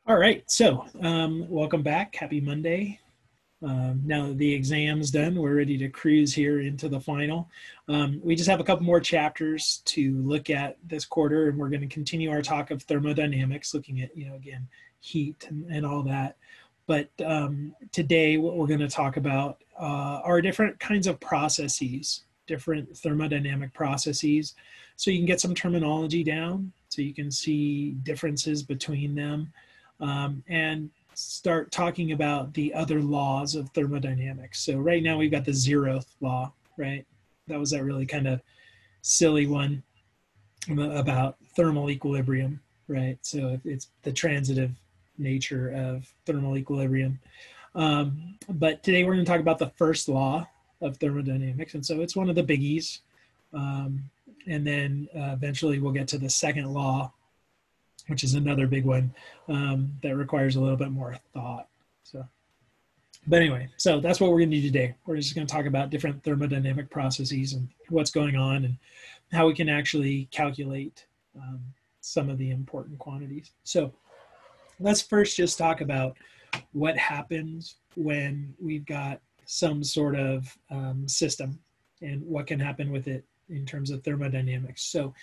All right, so welcome back. Happy Monday. Now that the exam's done, we're ready to cruise here into the final. We just have a couple more chapters to look at this quarter, and we're going to continue our talk of thermodynamics, looking at, again, heat and all that. But today, what we're going to talk about are different kinds of processes, different thermodynamic processes, so you can get some terminology down, so you can see differences between them. And start talking about the other laws of thermodynamics. So right now we've got the zeroth law, right? That was that really kind of silly one about thermal equilibrium, right? So it's the transitive nature of thermal equilibrium. But today we're going to talk about the first law of thermodynamics. And so it's one of the biggies. And then eventually we'll get to the second law, which is another big one that requires a little bit more thought. But anyway, so that's what we're going to do today. We're just going to talk about different thermodynamic processes and what's going on and how we can actually calculate some of the important quantities. So let's first just talk about what happens when we've got some sort of system and what can happen with it in terms of thermodynamics. So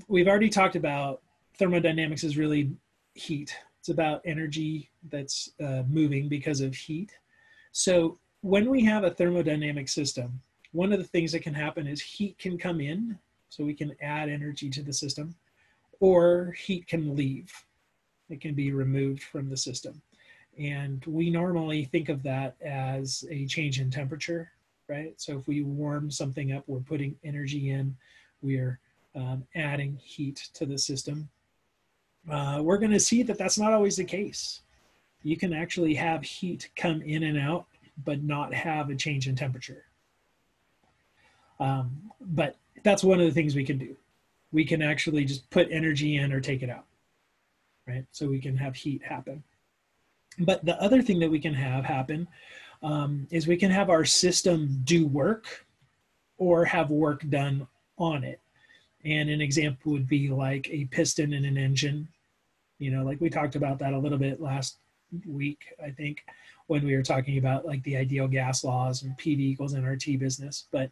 we've already talked about thermodynamics is really heat. It's about energy that's moving because of heat. So when we have a thermodynamic system, one of the things that can happen is heat can come in, so we can add energy to the system, or heat can leave. It can be removed from the system. And we normally think of that as a change in temperature, right? So if we warm something up, we're putting energy in, we're adding heat to the system. We're going to see that that's not always the case. You can actually have heat come in and out, but not have a change in temperature. But that's one of the things we can do. We can actually just put energy in or take it out, right? So we can have heat happen. But the other thing that we can have happen is we can have our system do work or have work done on it. And an example would be like a piston in an engine. Like we talked about that a little bit last week, I think, when we were talking about like the ideal gas laws and PV equals nRT business. But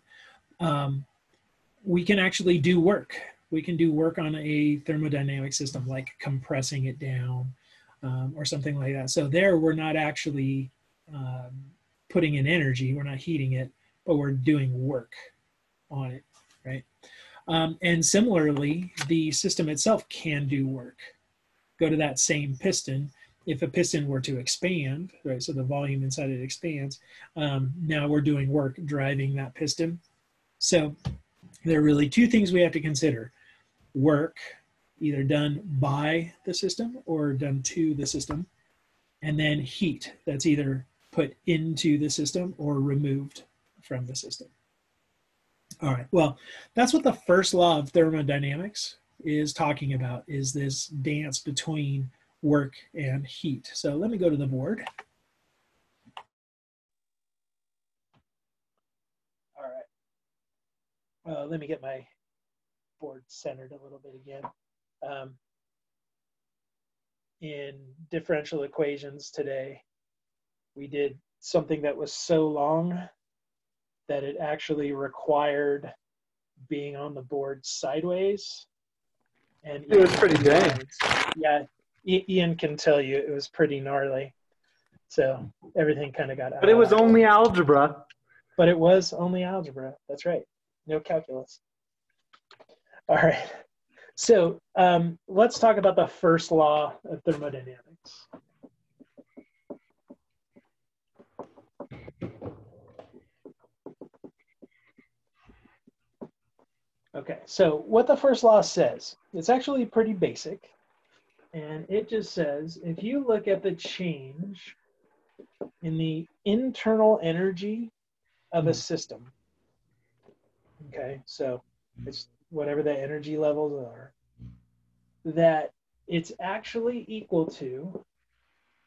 we can actually do work. We can do work on a thermodynamic system, like compressing it down or something like that. So there we're not actually putting in energy, we're not heating it, but we're doing work on it, right? And similarly, the system itself can do work. Go to that same piston. If a piston were to expand, right, so the volume inside it expands, now we're doing work driving that piston. So there are really two things we have to consider. Work, either done by the system or done to the system, and then heat, that's either put into the system or removed from the system. All right, well, that's what the first law of thermodynamics is talking about, is this dance between work and heat. So let me go to the board. All right, let me get my board centered a little bit again. In differential equations today, we did something that was so long that it actually required being on the board sideways. And it was pretty dang. Yeah, Ian can tell you it was pretty gnarly. So everything kind of got out. But it was only algebra. But it was only algebra. That's right. No calculus. All right. So let's talk about the first law of thermodynamics. Okay, so what the first law says, it's actually pretty basic. And it just says, if you look at the change in the internal energy of a system, okay, so it's whatever the energy levels are, that it's actually equal to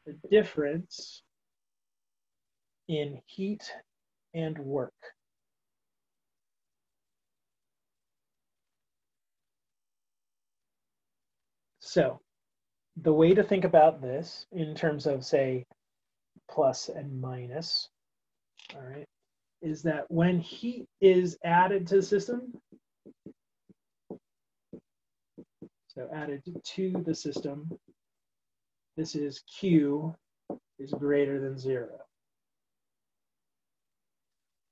the difference in heat and work. So the way to think about this in terms of, say, plus and minus, all right, is that when heat is added to the system, so added to the system, this is Q is greater than 0.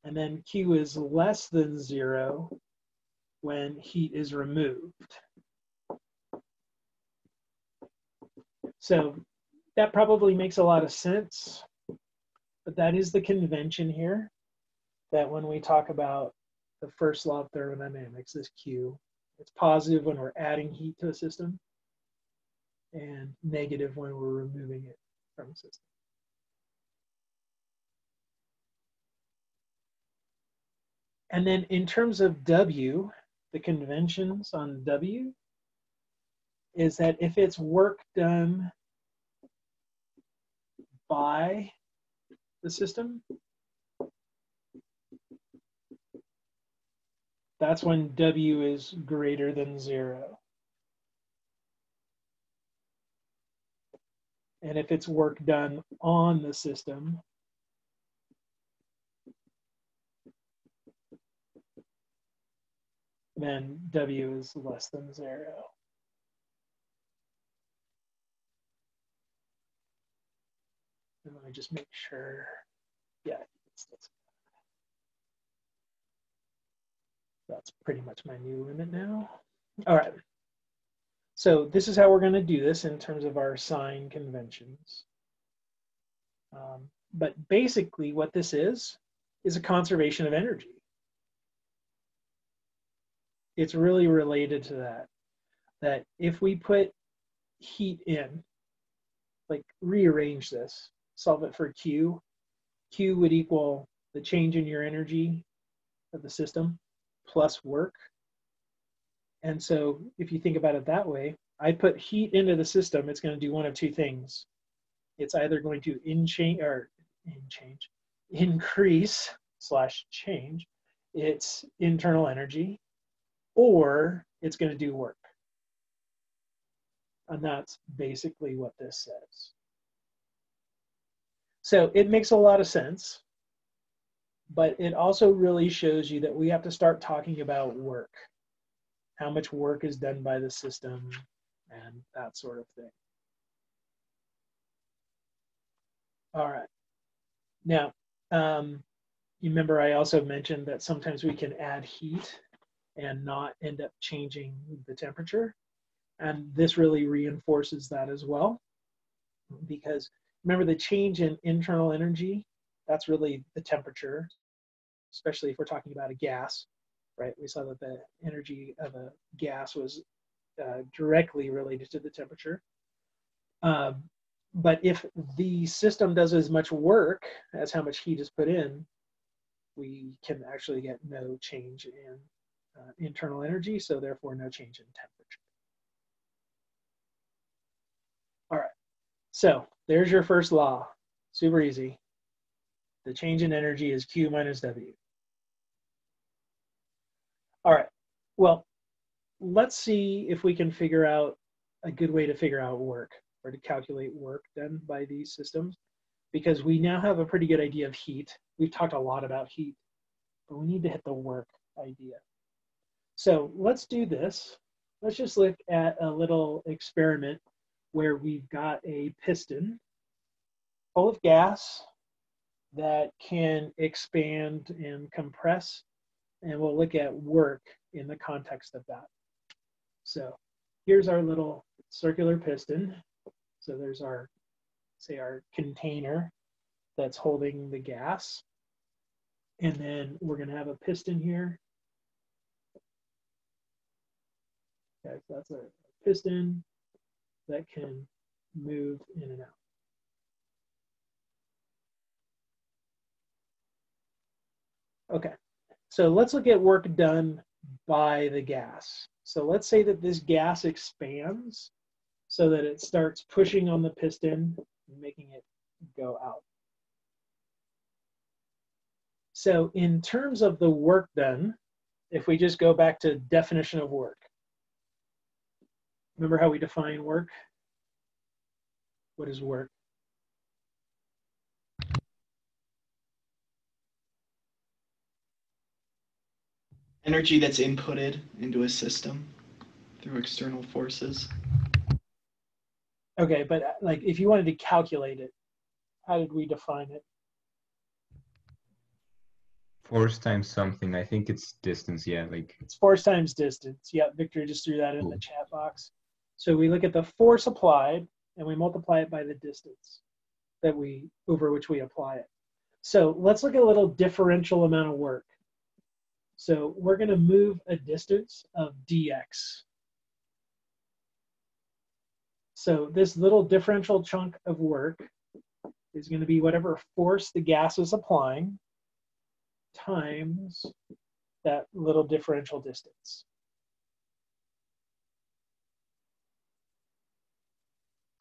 And then Q is less than 0 when heat is removed. So that probably makes a lot of sense, but that is the convention here, that when we talk about the first law of thermodynamics, this Q, it's positive when we're adding heat to a system and negative when we're removing it from a system. And then in terms of W, the conventions on W is that if it's work done by the system, that's when W is greater than 0. And if it's work done on the system, then W is less than 0. And let me just make sure. Yeah, that's pretty much my new limit now. All right. So this is how we're going to do this in terms of our sign conventions. But basically what this is a conservation of energy. It's really related to that. That if we put heat in, like rearrange this, solve it for Q, Q would equal the change in your energy of the system plus work. And so if you think about it that way, I put heat into the system, it's going to do one of two things. It's either going to increase / change its internal energy, or it's going to do work. And that's basically what this says. So it makes a lot of sense, but it also really shows you that we have to start talking about work. How much work is done by the system and that sort of thing. All right. Now, you remember I also mentioned that sometimes we can add heat and not end up changing the temperature. And this really reinforces that as well. Because remember, the change in internal energy, that's really the temperature, especially if we're talking about a gas, right? We saw that the energy of a gas was directly related to the temperature. But if the system does as much work as how much heat is put in, we can actually get no change in internal energy, so therefore no change in temperature. All right, so there's your first law. Super easy. The change in energy is Q minus W. All right, well, let's see if we can figure out a good way to figure out work or to calculate work done by these systems, because we now have a pretty good idea of heat. We've talked a lot about heat, but we need to hit the work idea. So let's do this. Let's just look at a little experiment where we've got a piston full of gas that can expand and compress, and we'll look at work in the context of that. So here's our little circular piston. So there's our, say, our container that's holding the gas. And then we're going to have a piston here. Okay, so that's a piston that can move in and out. Okay, so let's look at work done by the gas. So let's say that this gas expands so that it starts pushing on the piston and making it go out. So in terms of the work done, if we just go back to definition of work, remember how we define work? What is work? Energy that's inputted into a system through external forces. Okay, but like if you wanted to calculate it, how did we define it? Force times something. I think it's distance. Yeah, like It's force times distance. Yeah, Victor just threw that in cool. the chat box. So we look at the force applied and we multiply it by the distance that over which we apply it. So let's look at a little differential amount of work. So we're going to move a distance of dx. So this little differential chunk of work is going to be whatever force the gas is applying times that little differential distance.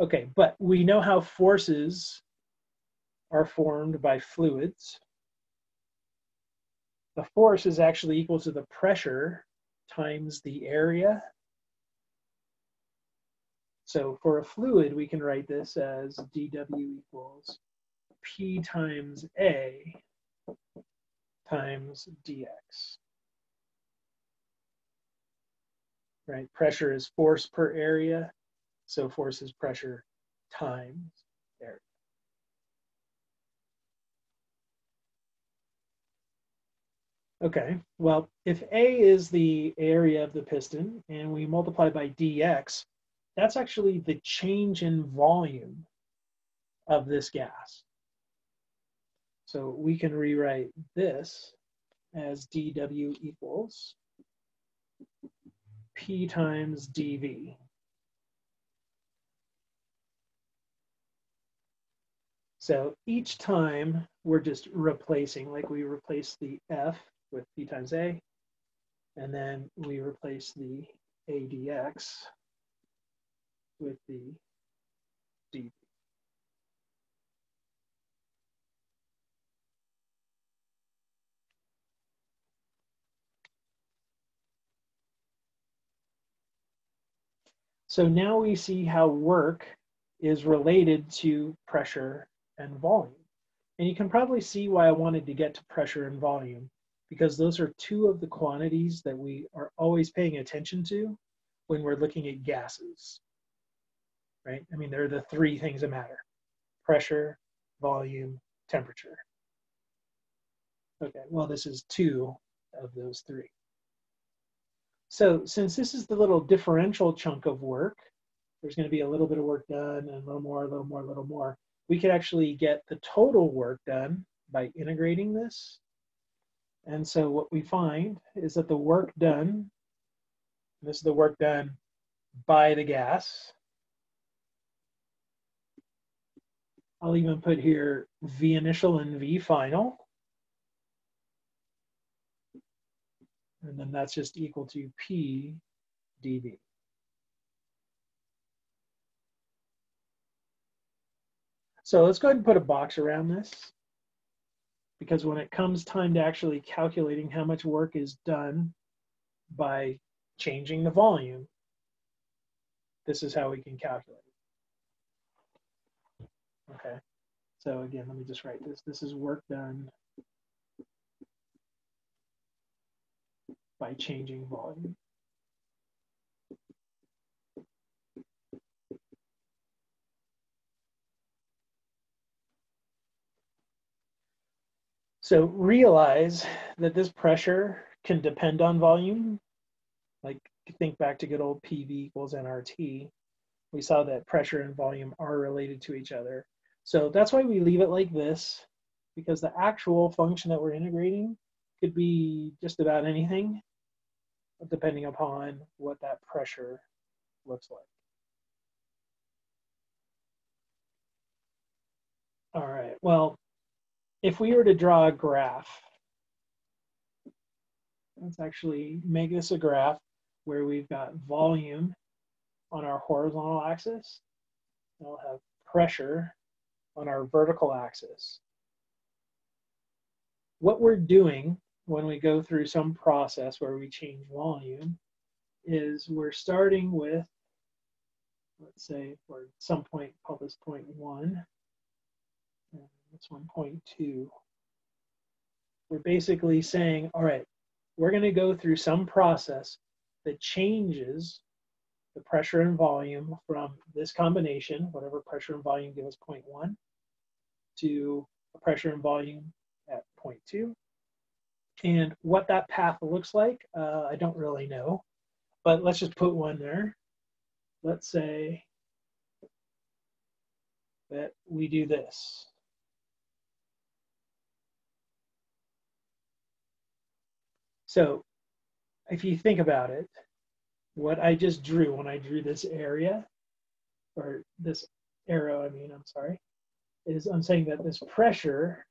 Okay, but we know how forces are formed by fluids. The force is actually equal to the pressure times the area. So for a fluid, we can write this as dW equals P times A times dx. Right? Pressure is force per area, so force is pressure times area. Okay, well, if A is the area of the piston and we multiply by dx, that's actually the change in volume of this gas. So we can rewrite this as dW equals P times dV. So each time we're just replacing, like we replace the F with P times A, and then we replace the AdX with the dV. So now we see how work is related to pressure and volume. And you can probably see why I wanted to get to pressure and volume, because those are two of the quantities that we are always paying attention to when we're looking at gases, right? I mean, they're the three things that matter: pressure, volume, temperature. Okay, well, this is two of those three. So since this is the little differential chunk of work, there's going to be a little bit of work done and a little more, a little more, a little more. We could actually get the total work done by integrating this. And so what we find is that the work done, this is the work done by the gas. I'll even put here V initial and V final. And then that's just equal to P dV. So let's go ahead and put a box around this, because when it comes time to actually calculating how much work is done by changing the volume, this is how we can calculate it. Okay, so again, let me just write this. This is work done by changing volume. So realize that this pressure can depend on volume. Like, think back to good old PV equals nRT. We saw that pressure and volume are related to each other. So that's why we leave it like this, because the actual function that we're integrating could be just about anything, depending upon what that pressure looks like. All right, well, if we were to draw a graph, let's actually make this a graph where we've got volume on our horizontal axis, and we'll have pressure on our vertical axis. What we're doing when we go through some process where we change volume is we're starting with let's say, or at some point, call this point 1, and this one point 2. We're basically saying, all right, we're going to go through some process that changes the pressure and volume from this combination, whatever pressure and volume give us point 1, to a pressure and volume at point 2. And what that path looks like, I don't really know, but let's just put one there. Let's say that we do this. So if you think about it, what I just drew when I drew this area, or this arrow, I'm sorry, is I'm saying that this pressure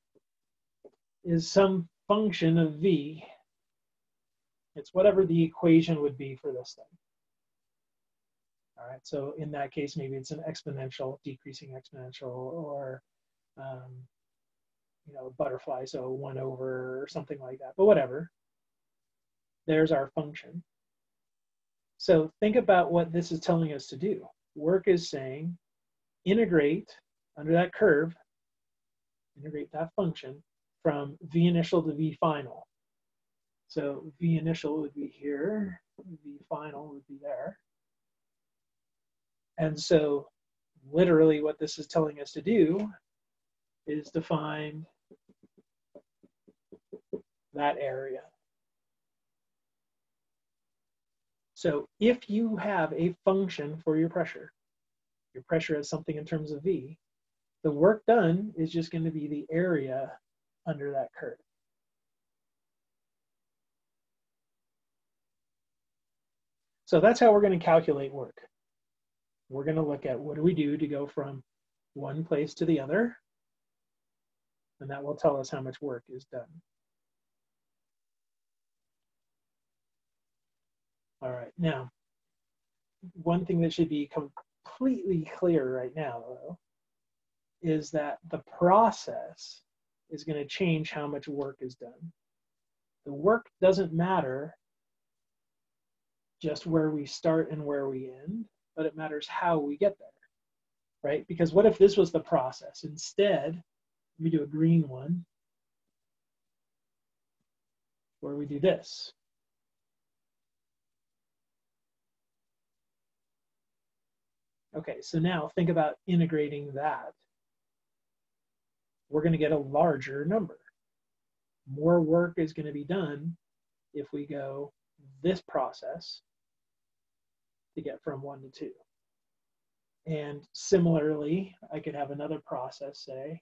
is some function of V. It's whatever the equation would be for this thing. All right, so in that case, maybe it's an exponential, decreasing exponential, or butterfly, so 1 over or something like that, but whatever. There's our function. So think about what this is telling us to do. Work is saying integrate under that curve, integrate that function from V initial to V final. So V initial would be here, V final would be there. And so literally what this is telling us to do is to find that area. So if you have a function for your pressure has something in terms of V, the work done is just going to be the area under that curve. So that's how we're going to calculate work. We're going to look at what do we do to go from one place to the other, and that will tell us how much work is done. All right, now, one thing that should be completely clear right now, though, is that the process is going to change how much work is done. The work doesn't matter just where we start and where we end, but it matters how we get there, right? Because what if this was the process? Instead, we do a green one, where we do this. Okay, so now think about integrating that. We're going to get a larger number. More work is going to be done if we go this process to get from 1 to 2. And similarly, I could have another process, say,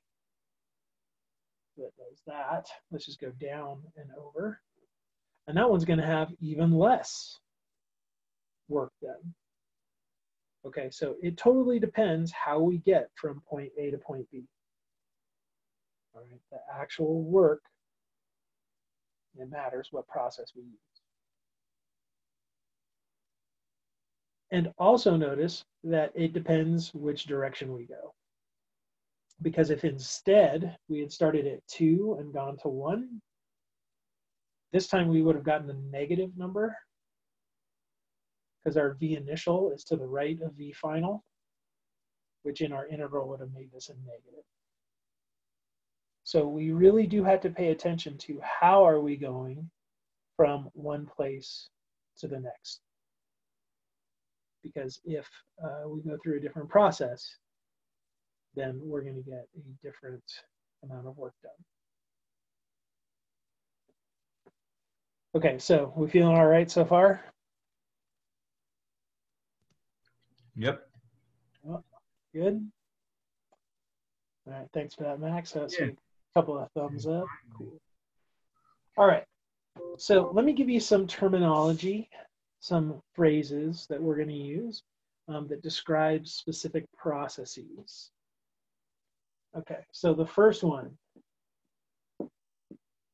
that does that. Let's just go down and over. And that one's going to have even less work done. Okay, so it totally depends how we get from point A to point B. All right, the actual work, it matters what process we use. And also notice that it depends which direction we go. Because if instead we had started at 2 and gone to 1, this time we would have gotten a negative number because our V initial is to the right of V final, which in our integral would have made this a negative. So we really do have to pay attention to how are we going from one place to the next. Because if we go through a different process, then we're going to get a different amount of work done. Okay, so we feeling all right so far? Yep. Oh, good. All right, thanks for that, Max. That's a couple of thumbs up. Cool. All right, so let me give you some terminology, some phrases that we're going to use that describe specific processes. Okay, so the first one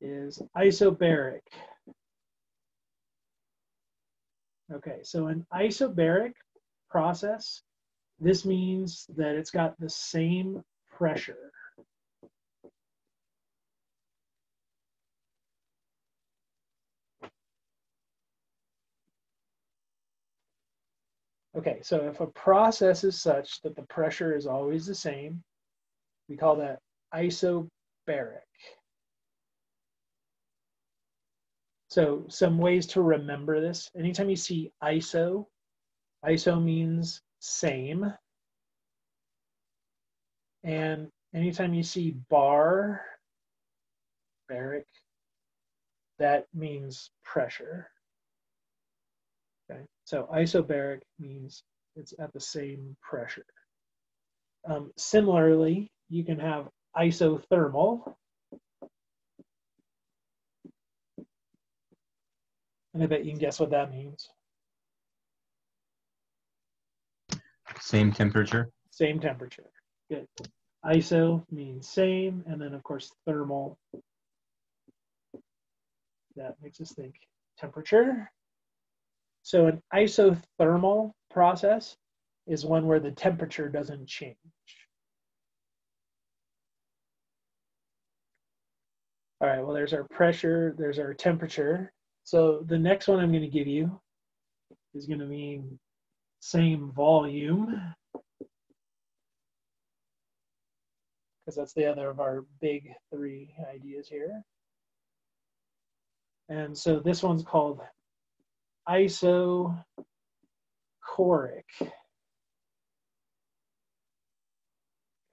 is isobaric. Okay, so an isobaric process, this means that it's got the same pressure. Okay, so if a process is such that the pressure is always the same, we call that isobaric. So some ways to remember this: anytime you see iso means same. And anytime you see baric, that means pressure. Okay, so isobaric means it's at the same pressure. Similarly, you can have isothermal. And I bet you can guess what that means. Same temperature. Same temperature. Good. Iso means same, and then of course thermal. That makes us think temperature. So an isothermal process is one where the temperature doesn't change. All right, well, there's our pressure, there's our temperature. So the next one I'm going to give you is going to mean same volume, because that's the other of our big three ideas here. And so this one's called Isochoric.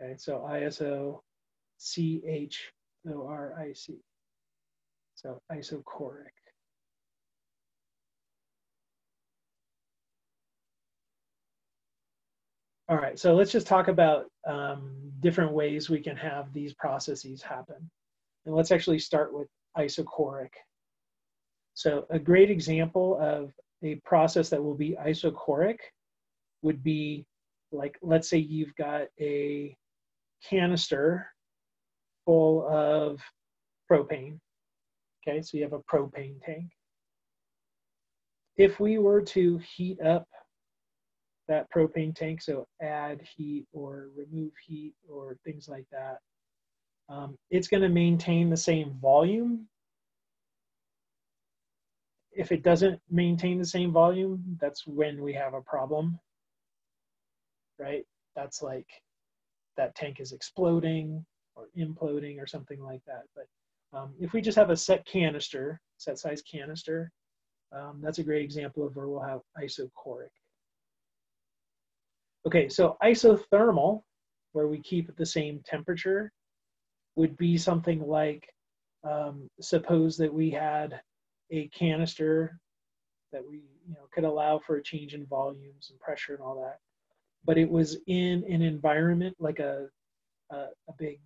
Okay, so Isochoric. So isochoric. All right, so let's just talk about different ways we can have these processes happen. And let's actually start with isochoric. So a great example of a process that will be isochoric would be, like, let's say you've got a canister full of propane. Okay, so you have a propane tank. If we were to heat up that propane tank, so add heat or remove heat or things like that, it's going to maintain the same volume. If it doesn't maintain the same volume, that's when we have a problem, right? That's like that tank is exploding or imploding or something like that. But if we just have a set canister, set size canister, that's a great example of where we'll have isochoric. Okay, so isothermal, where we keep at the same temperature, would be something like, suppose that we had a canister that we could allow for a change in volumes and pressure and all that, but it was in an environment like a big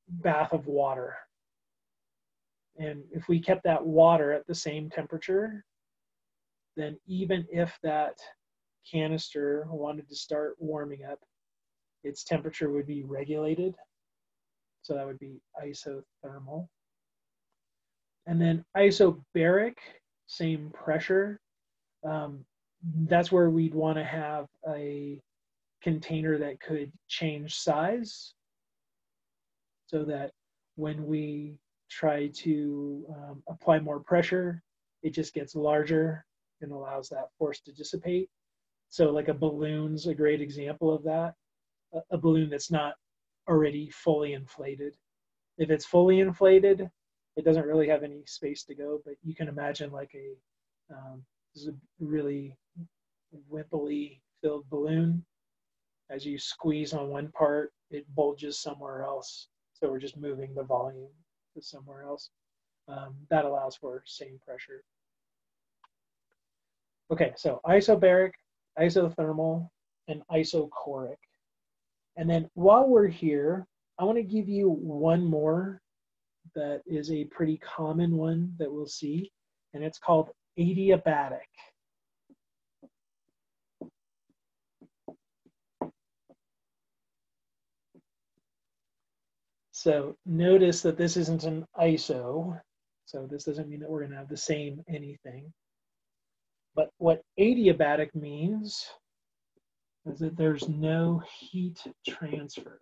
bath of water. And if we kept that water at the same temperature, then even if that canister wanted to start warming up, its temperature would be regulated. So that would be isothermal. And then isobaric, same pressure. That's where we'd want to have a container that could change size, so that when we try to apply more pressure, it just gets larger and allows that force to dissipate. So like a balloon's a great example of that. A balloon that's not already fully inflated. If it's fully inflated, it doesn't really have any space to go, but you can imagine like this is a really wimpily filled balloon. As you squeeze on one part, it bulges somewhere else. So we're just moving the volume to somewhere else. That allows for same pressure. Okay, so isobaric, isothermal, and isochoric. And then while we're here, I want to give you one more that is a pretty common one that we'll see, and it's called adiabatic. So notice that this isn't an iso, so this doesn't mean that we're going to have the same anything. But what adiabatic means is that there's no heat transfer.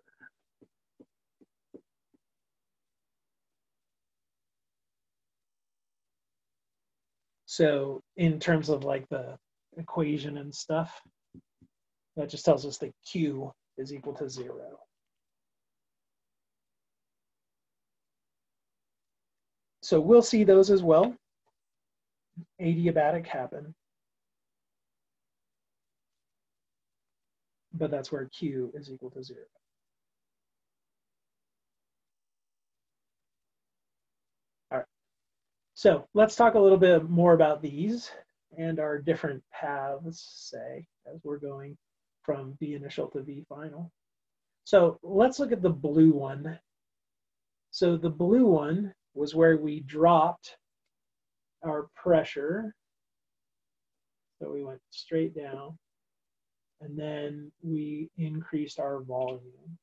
So in terms of like the equation and stuff, That just tells us that Q is equal to 0. So we'll see those as well. Adiabatic happen. But that's where Q is equal to 0. All right. So let's talk a little bit more about these and our different paths, say, as we're going from V initial to V final. So let's look at the blue one. So the blue one was where we dropped our pressure. So we went straight down, and then we increased our volume.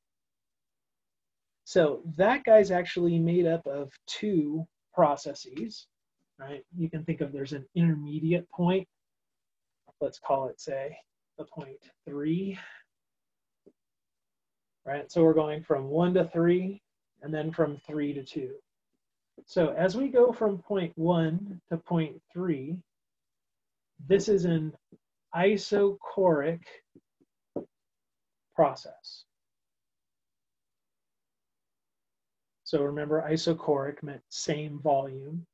So that guy's actually made up of two processes, right? You can think of there's an intermediate point. Let's call it, say, the point 3. Right? So we're going from 1 to 3, and then from 3 to 2. So as we go from point 1 to point 3, this is an isochoric process. So remember, isochoric meant same volume.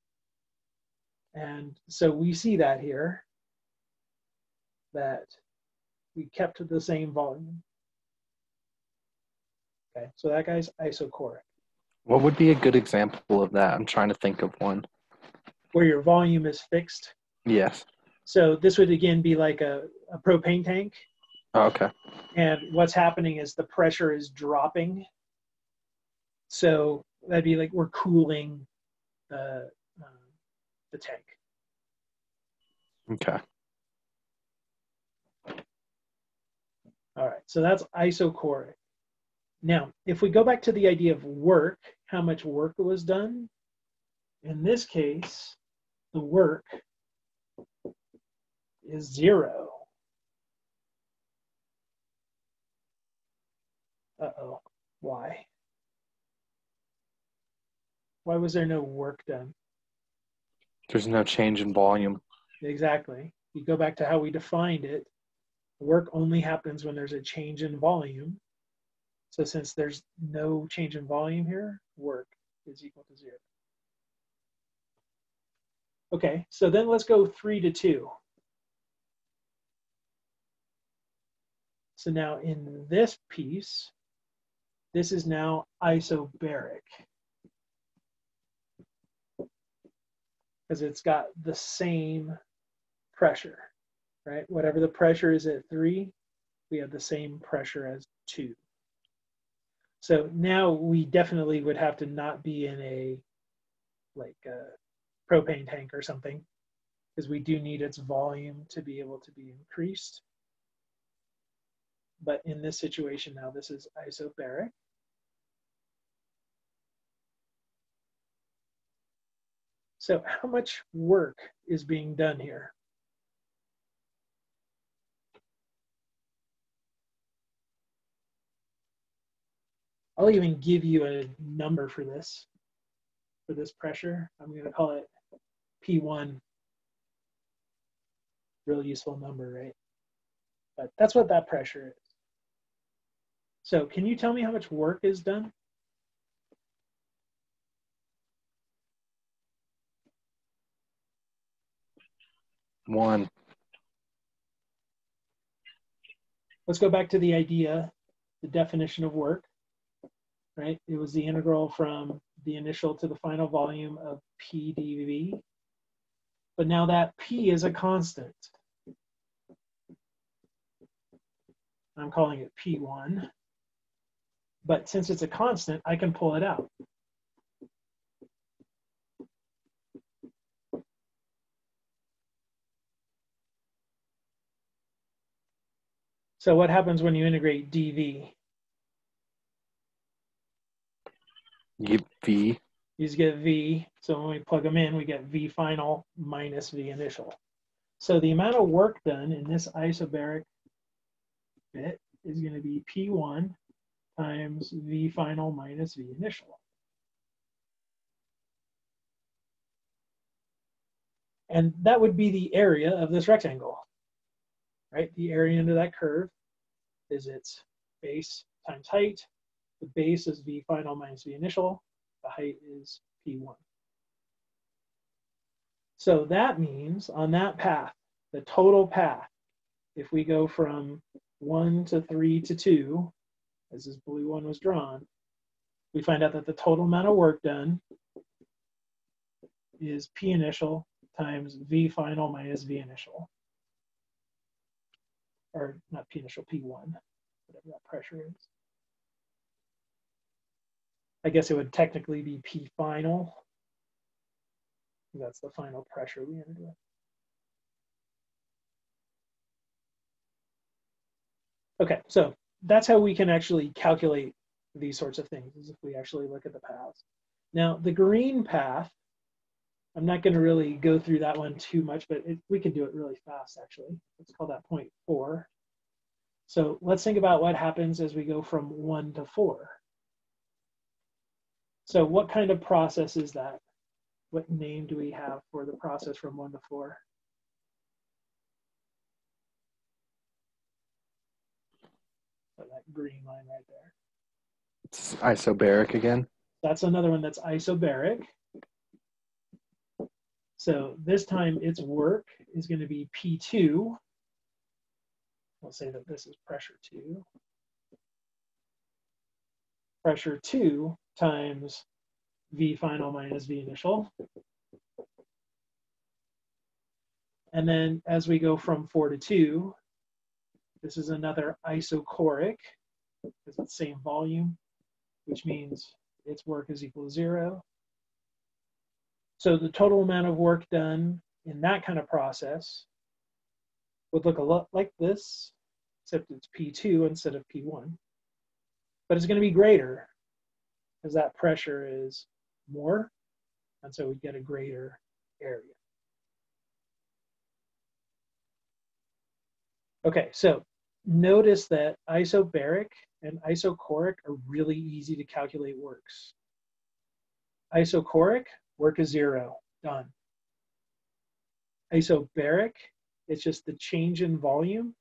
And so we see that here, that we kept the same volume. Okay, so that guy's isochoric. What would be a good example of that? I'm trying to think of one. Where your volume is fixed. Yes. So this would again be like a propane tank. Oh, okay. And what's happening is the pressure is dropping. So that'd be like we're cooling the tank. Okay. All right, so that's isochoric. Now, if we go back to the idea of work, how much work was done, in this case, the work is 0. Uh-oh, why? Why was there no work done? There's no change in volume. Exactly. You go back to how we defined it, work only happens when there's a change in volume. So since there's no change in volume here, work is equal to 0. Okay, so then let's go 3 to 2. So now in this piece, this is now isobaric, because it's got the same pressure, right? Whatever the pressure is at 3, we have the same pressure as 2. So now we definitely would have to not be in a propane tank or something, because we do need its volume to be able to be increased. But in this situation now, this is isobaric. So how much work is being done here? I'll even give you a number for this pressure. I'm going to call it P1. Real useful number, right? But that's what that pressure is. So can you tell me how much work is done? One. Let's go back to the idea, the definition of work, right? It was the integral from the initial to the final volume of P dV. But now that P is a constant. I'm calling it P1. But since it's a constant, I can pull it out. So what happens when you integrate dV? You get V. You just get V. So when we plug them in, we get V final minus V initial. So the amount of work done in this isobaric bit is going to be P1 times V final minus V initial. And that would be the area of this rectangle, right? The area under that curve. is its base times height. The base is V final minus V initial. The height is P1. So that means on that path, the total path, if we go from 1 to 3 to 2, as this blue one was drawn, we find out that the total amount of work done is P initial times V final minus V initial. Or not P initial, P1, whatever that pressure is. I guess it would technically be P final. That's the final pressure we ended with. Okay, so that's how we can actually calculate these sorts of things, is if we actually look at the paths. Now, the green path, I'm not going to really go through that one too much, but we can do it really fast, actually. Let's call that 0.4. So let's think about what happens as we go from 1 to 4. So what kind of process is that? What name do we have for the process from 1 to 4? So that green line right there. It's isobaric again. That's another one that's isobaric. So this time its work is going to be P2. We'll say that this is pressure 2. Pressure 2 times V final minus V initial. And then as we go from 4 to 2, this is another isochoric, because it's the same volume, which means its work is equal to 0. So the total amount of work done in that kind of process would look a lot like this, except it's P2 instead of P1. But it's going to be greater, because that pressure is more, and so we get a greater area. Okay, so notice that isobaric and isochoric are really easy to calculate works. Isochoric, work is 0, done. Isobaric, it's just the change in volume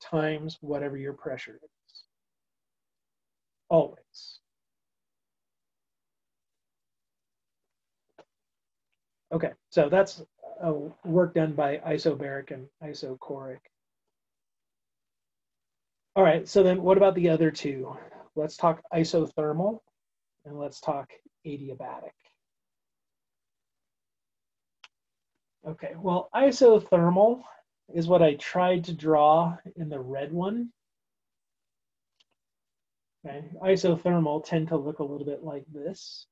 times whatever your pressure is. Always. Okay, so that's work done by isobaric and isochoric. All right, so then what about the other two? Let's talk isothermal and let's talk adiabatic. Okay, well, isothermal is what I tried to draw in the red one. Okay, isothermal tend to look a little bit like this,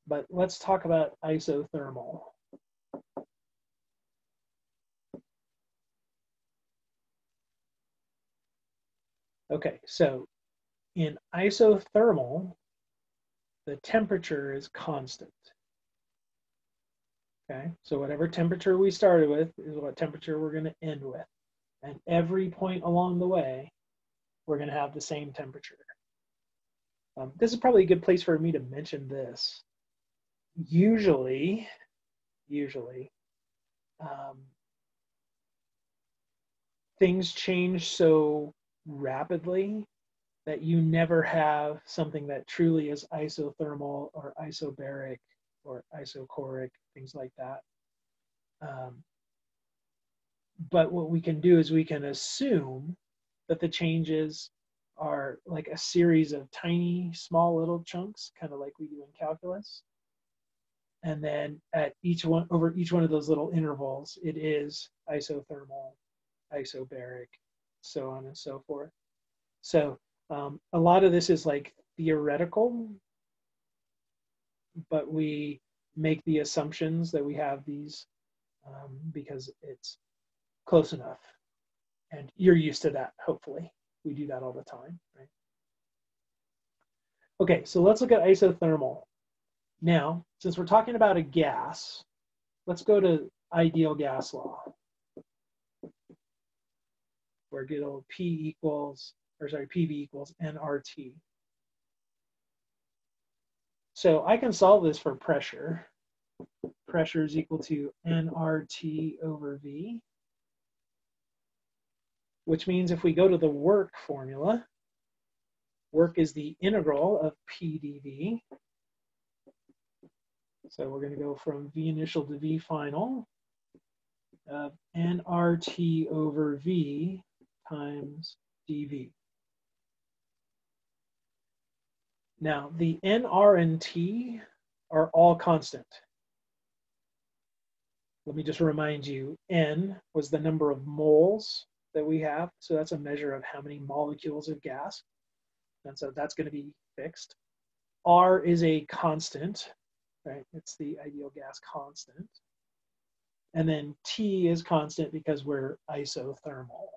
but let's talk about isothermal. Okay, so in isothermal, the temperature is constant. Okay, so whatever temperature we started with is what temperature we're going to end with. And every point along the way, we're going to have the same temperature. This is probably a good place for me to mention this. Usually, things change so rapidly that you never have something that truly is isothermal or isobaric or isochoric, things like that. But what we can do is we can assume that the changes are like a series of tiny, small little chunks, kind of like we do in calculus. And then at each one, over each one of those little intervals, it is isothermal, isobaric, so on and so forth. So a lot of this is like theoretical, but we make the assumptions that we have these because it's close enough. And you're used to that, hopefully. We do that all the time, right? Okay, so let's look at isothermal. Now, since we're talking about a gas, let's go to ideal gas law, where good old PV equals nRT. So I can solve this for pressure. Pressure is equal to nRT over V. which means if we go to the work formula, work is the integral of P dV. So we're going to go from V initial to V final of nRT over V times dV. Now, the N, R, and T are all constant. Let me just remind you, N was the number of moles that we have. So that's a measure of how many molecules of gas. And so that's going to be fixed. R is a constant, right? It's the ideal gas constant. And then T is constant because we're isothermal.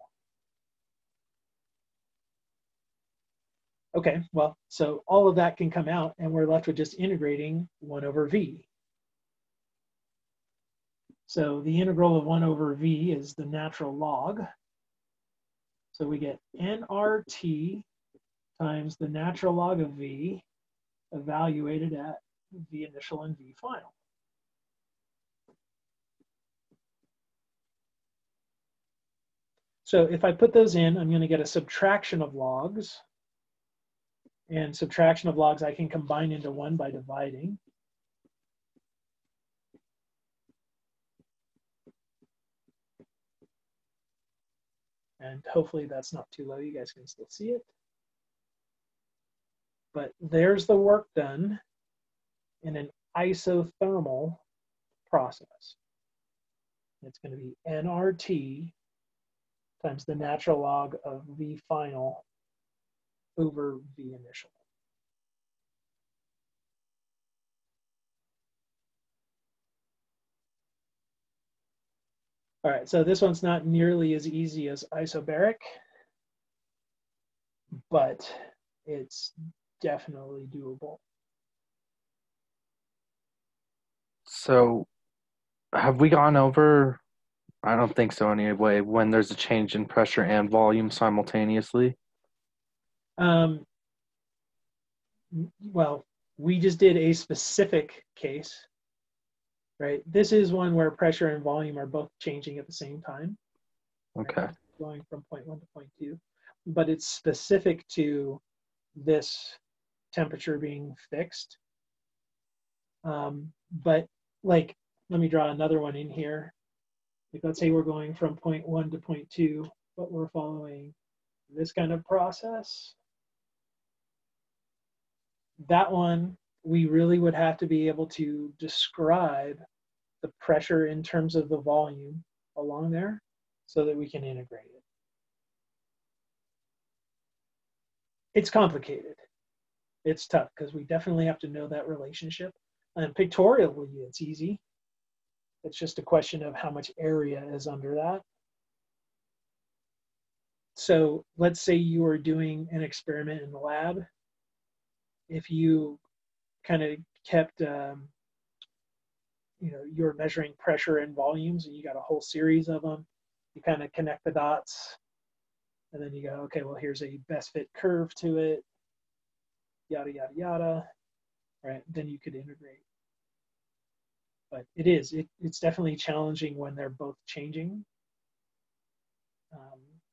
Okay, well, so all of that can come out and we're left with just integrating 1 over V. So the integral of 1 over V is the natural log. So we get nRT times the natural log of V evaluated at V initial and V final. So if I put those in, I'm going to get a subtraction of logs. And subtraction of logs I can combine into 1 by dividing. And hopefully that's not too low. You guys can still see it. But there's the work done in an isothermal process. It's going to be nRT times the natural log of V final over V initial. All right, so this one's not nearly as easy as isobaric, but it's definitely doable. So have we gone over, I don't think so anyway, when there's a change in pressure and volume simultaneously? Well, we just did a specific case, right? This is one where pressure and volume are both changing at the same time. Okay. Right? Going from point 1 to point 2, but it's specific to this temperature being fixed. But like, let me draw another one in here. Like, let's say we're going from point 1 to point 2, but we're following this kind of process. That one, we really would have to be able to describe the pressure in terms of the volume along there so that we can integrate it. It's complicated. It's tough because we definitely have to know that relationship. And pictorially, it's easy. It's just a question of how much area is under that. So let's say you are doing an experiment in the lab. If you kind of kept, you're measuring pressure and volumes and you got a whole series of them, you kind of connect the dots and then you go, okay, well, here's a best fit curve to it, yada, yada, yada, right? Then you could integrate. But it's definitely challenging when they're both changing.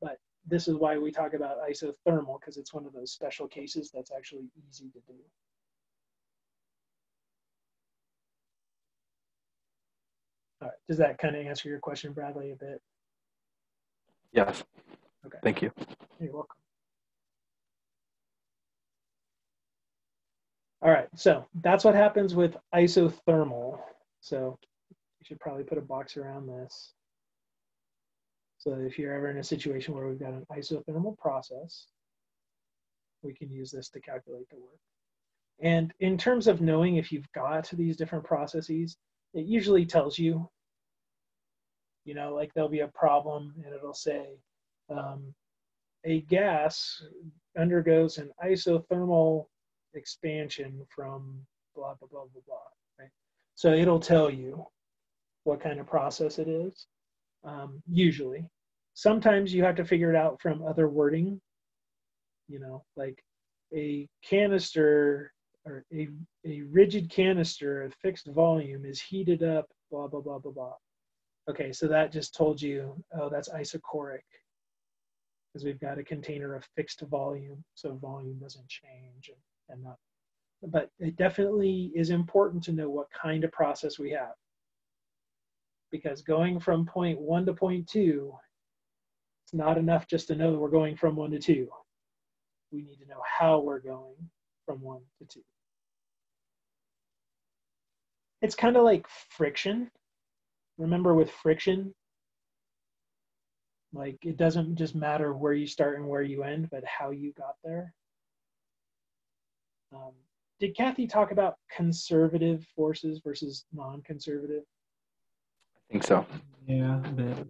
But this is why we talk about isothermal, because it's one of those special cases that's actually easy to do. All right, does that kind of answer your question, Bradley, a bit? Yes. Okay. Thank you. You're welcome. All right, so that's what happens with isothermal. So you should probably put a box around this. So if you're ever in a situation where we've got an isothermal process, we can use this to calculate the work. And in terms of knowing if you've got these different processes, it usually tells you, like there'll be a problem and it'll say, a gas undergoes an isothermal expansion from blah, blah, blah, blah, blah, right? So it'll tell you what kind of process it is, usually. Sometimes you have to figure it out from other wording, like a canister or a rigid canister of fixed volume is heated up, blah, blah, blah, blah, blah. Okay, so that just told you, oh, that's isochoric. because we've got a container of fixed volume, so volume doesn't change and not. But it definitely is important to know what kind of process we have, because going from point 1 to point 2, it's not enough just to know that we're going from 1 to 2. We need to know how we're going from 1 to 2. It's kind of like friction. Remember with friction, like it doesn't just matter where you start and where you end, but how you got there. Did Kathy talk about conservative forces versus non-conservative? I think so. Yeah, a bit.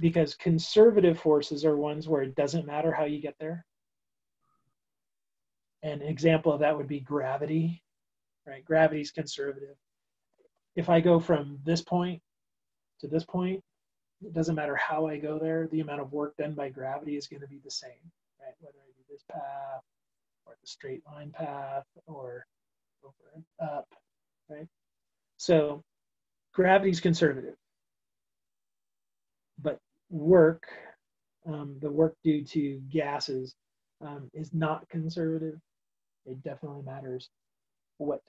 Because conservative forces are ones where it doesn't matter how you get there. An example of that would be gravity, right? Gravity is conservative. If I go from this point to this point, it doesn't matter how I go there, the amount of work done by gravity is going to be the same, right? Whether I do this path or the straight line path or over and up, right? So gravity is conservative, but work, the work due to gases is not conservative. It definitely matters what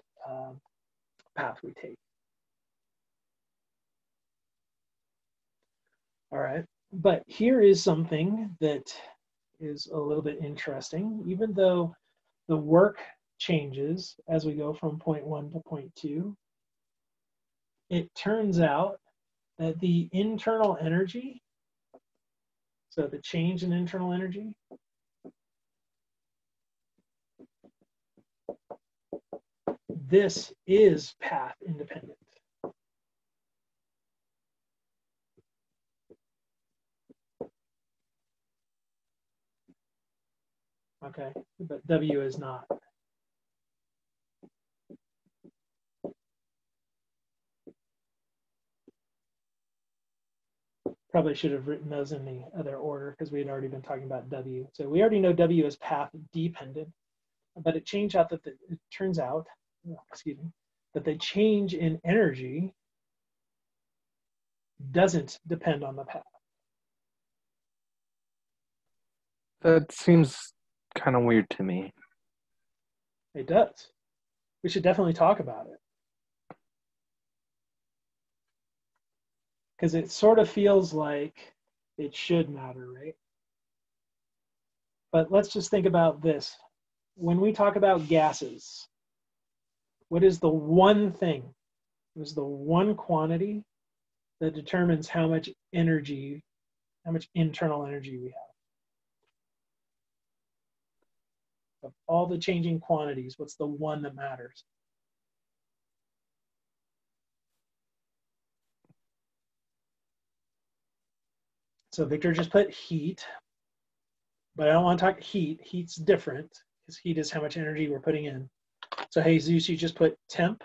path we take. All right, but here is something that is a little bit interesting. Even though the work changes as we go from point 1 to point 2, it turns out that the internal energy, so the change in internal energy, this is path independent. Okay, but W is not. Probably should have written those in the other order because we had already been talking about W. So we already know W is path dependent, but it turns out that that the change in energy doesn't depend on the path. That seems kind of weird to me. It does. We should definitely talk about it. Because it sort of feels like it should matter, right? But let's just think about this. When we talk about gases, what is the one thing, what is the one quantity that determines how much energy, how much internal energy we have? Of all the changing quantities, what's the one that matters? So Victor just put heat, but I don't want to talk heat. Heat's different because heat is how much energy we're putting in. So Jesus, you just put temp,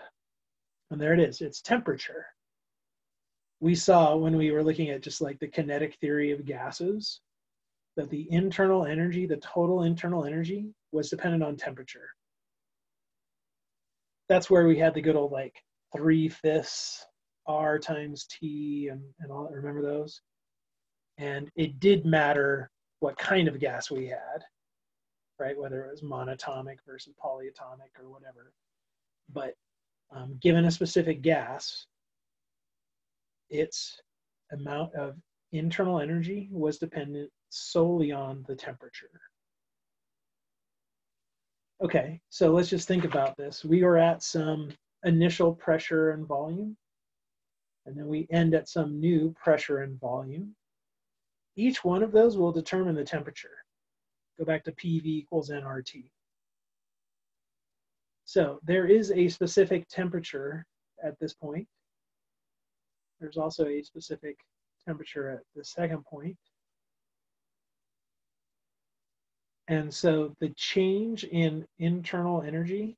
and there it is. It's temperature. We saw when we were looking at just like the kinetic theory of gases, that the internal energy, the total internal energy, was dependent on temperature. That's where we had the good old like 3/5 R times T and all, remember those? And it did matter what kind of gas we had, right? Whether it was monatomic versus polyatomic or whatever. But given a specific gas, its amount of internal energy was dependent solely on the temperature. Okay, so let's just think about this. We are at some initial pressure and volume, and then we end at some new pressure and volume. Each one of those will determine the temperature. Go back to PV equals nRT. So there is a specific temperature at this point. There's also a specific temperature at the second point. And so the change in internal energy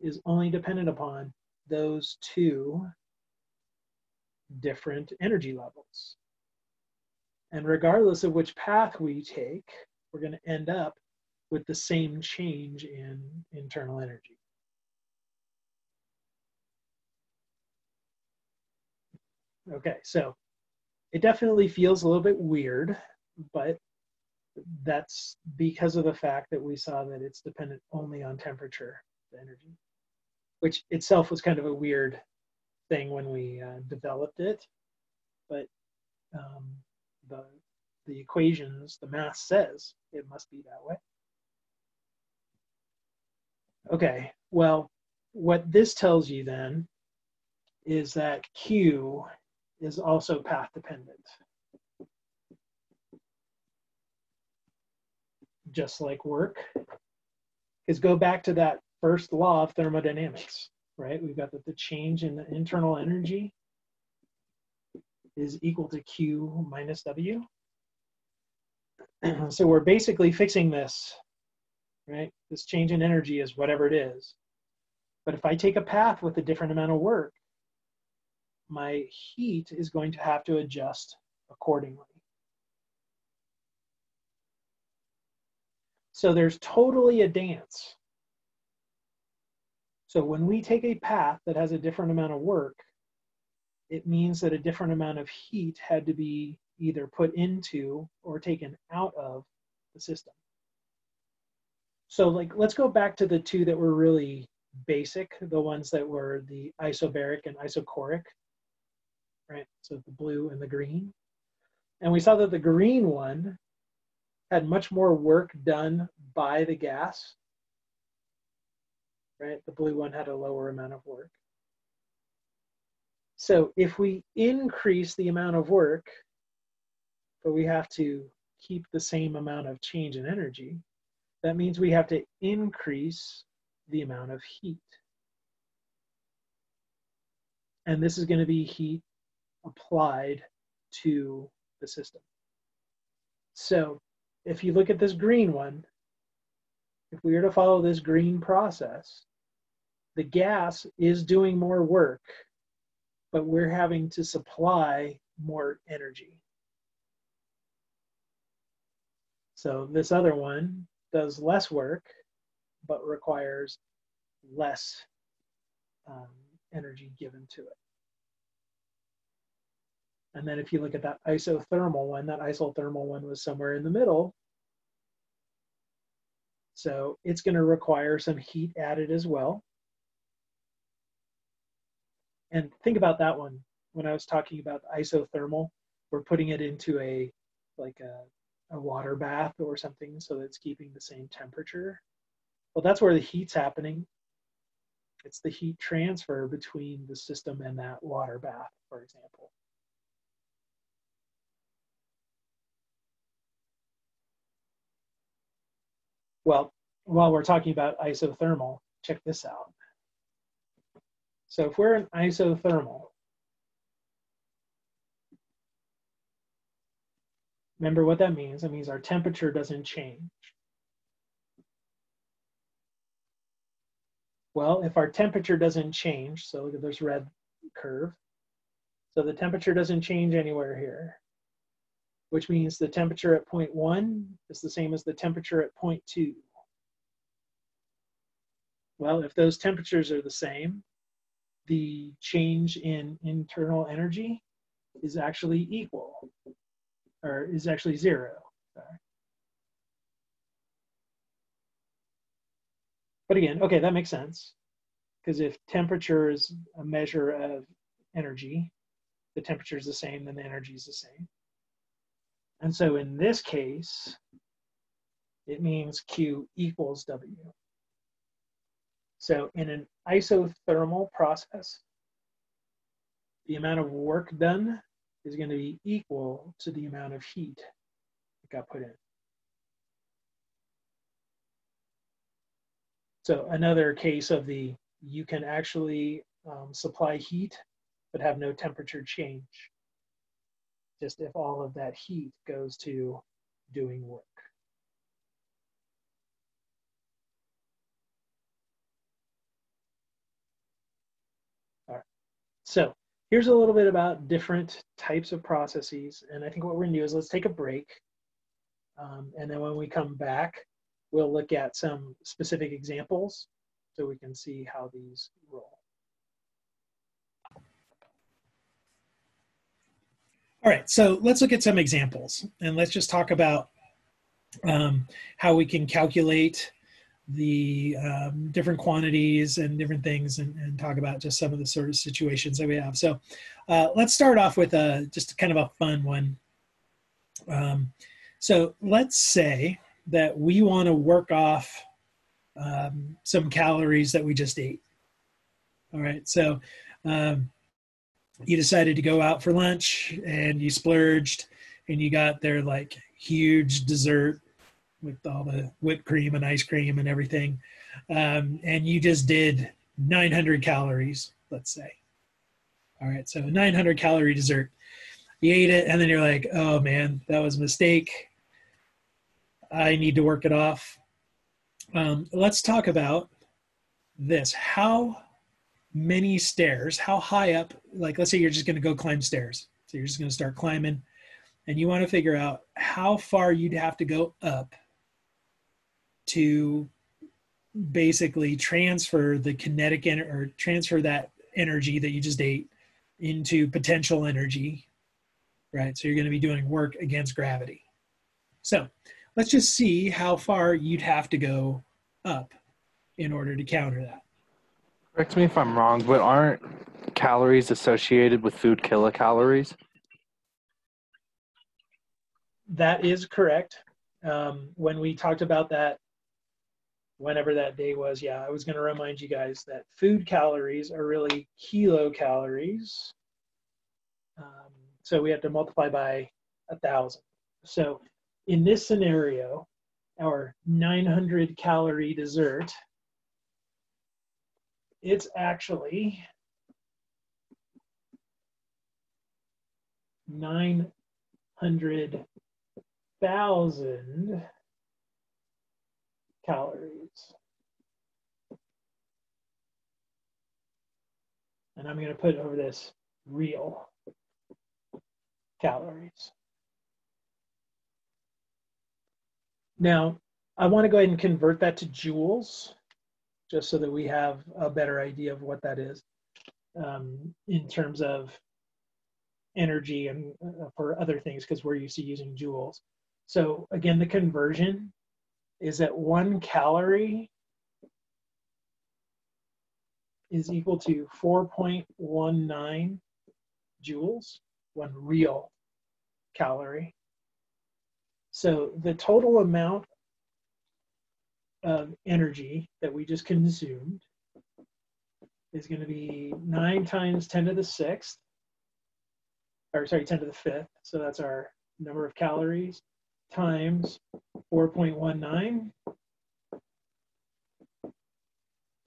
is only dependent upon those two different energy levels. And regardless of which path we take, we're going to end up with the same change in internal energy. Okay, so it definitely feels a little bit weird, but that's because of the fact that we saw that it's dependent only on temperature, the energy, which itself was kind of a weird thing when we developed it. But the equations, the math says it must be that way. Okay, well, what this tells you then is that Q is also path dependent. Just like work. Because go back to that first law of thermodynamics, right? We've got that the change in the internal energy is equal to Q minus W. So we're basically fixing this, right? This change in energy is whatever it is. But if I take a path with a different amount of work, my heat is going to have to adjust accordingly. So there's totally a dance. So when we take a path that has a different amount of work, it means that a different amount of heat had to be either put into or taken out of the system. So like, let's go back to the two that were really basic, the ones that were the isobaric and isochoric, right? So the blue and the green. And we saw that the green one had much more work done by the gas, right? The blue one had a lower amount of work. So if we increase the amount of work, but we have to keep the same amount of change in energy, that means we have to increase the amount of heat. And this is going to be heat applied to the system. So if you look at this green one, if we were to follow this green process, the gas is doing more work, but we're having to supply more energy. So this other one does less work, but requires less energy given to it. And then if you look at that isothermal one was somewhere in the middle. So it's going to require some heat added as well. And think about that one. When I was talking about isothermal, we're putting it into a water bath or something so that it's keeping the same temperature. Well, that's where the heat's happening. It's the heat transfer between the system and that water bath, for example. Well, while we're talking about isothermal, check this out. So if we're an isothermal, remember what that means. That means our temperature doesn't change. Well, if our temperature doesn't change, so look at this red curve. So the temperature doesn't change anywhere here, which means the temperature at point 1 is the same as the temperature at point 2. Well, if those temperatures are the same, the change in internal energy is actually equal, or is actually 0. Sorry. But again, okay, that makes sense. Because if temperature is a measure of energy, the temperature is the same, then the energy is the same. And so in this case, it means Q equals W. So in an isothermal process, the amount of work done is going to be equal to the amount of heat that got put in. So another case of the, you can actually supply heat, but have no temperature change. Just if all of that heat goes to doing work. All right, so here's a little bit about different types of processes. And I think what we're gonna do is let's take a break. And then when we come back, we'll look at some specific examples so we can see how these roll. All right, so let's look at some examples, and let's just talk about how we can calculate the different quantities and different things, and talk about just some of the sort of situations that we have. So let's start off with just kind of a fun one. So let's say that we want to work off some calories that we just ate. All right, so you decided to go out for lunch and you splurged and you got their like huge dessert with all the whipped cream and ice cream and everything. And you just did 900 calories, let's say. All right, so 900 calorie dessert. You ate it and then you're like, oh man, that was a mistake. I need to work it off. Let's talk about this. How many stairs, how high up, like let's say you're just going to go climb stairs. So you're just going to start climbing and you want to figure out how far you'd have to go up to basically transfer the kinetic or transfer that energy that you just ate into potential energy, right? So you're going to be doing work against gravity. So let's just see how far you'd have to go up in order to counter that. Correct me if I'm wrong, but aren't calories associated with food kilocalories? That is correct. When we talked about that, whenever that day was, yeah, I was going to remind you guys that food calories are really kilocalories. So we have to multiply by 1,000. So in this scenario, our 900 calorie dessert, it's actually 900,000 calories. And I'm going to put over this real calories. Now, I want to go ahead and convert that to joules, just so that we have a better idea of what that is in terms of energy and for other things, because we're used to using joules. So again, the conversion is that 1 calorie is equal to 4.19 joules, 1 real calorie. So the total amount of energy that we just consumed is going to be 9 times 10 to the 6th, or sorry, 10 to the 5th. So that's our number of calories times 4.19.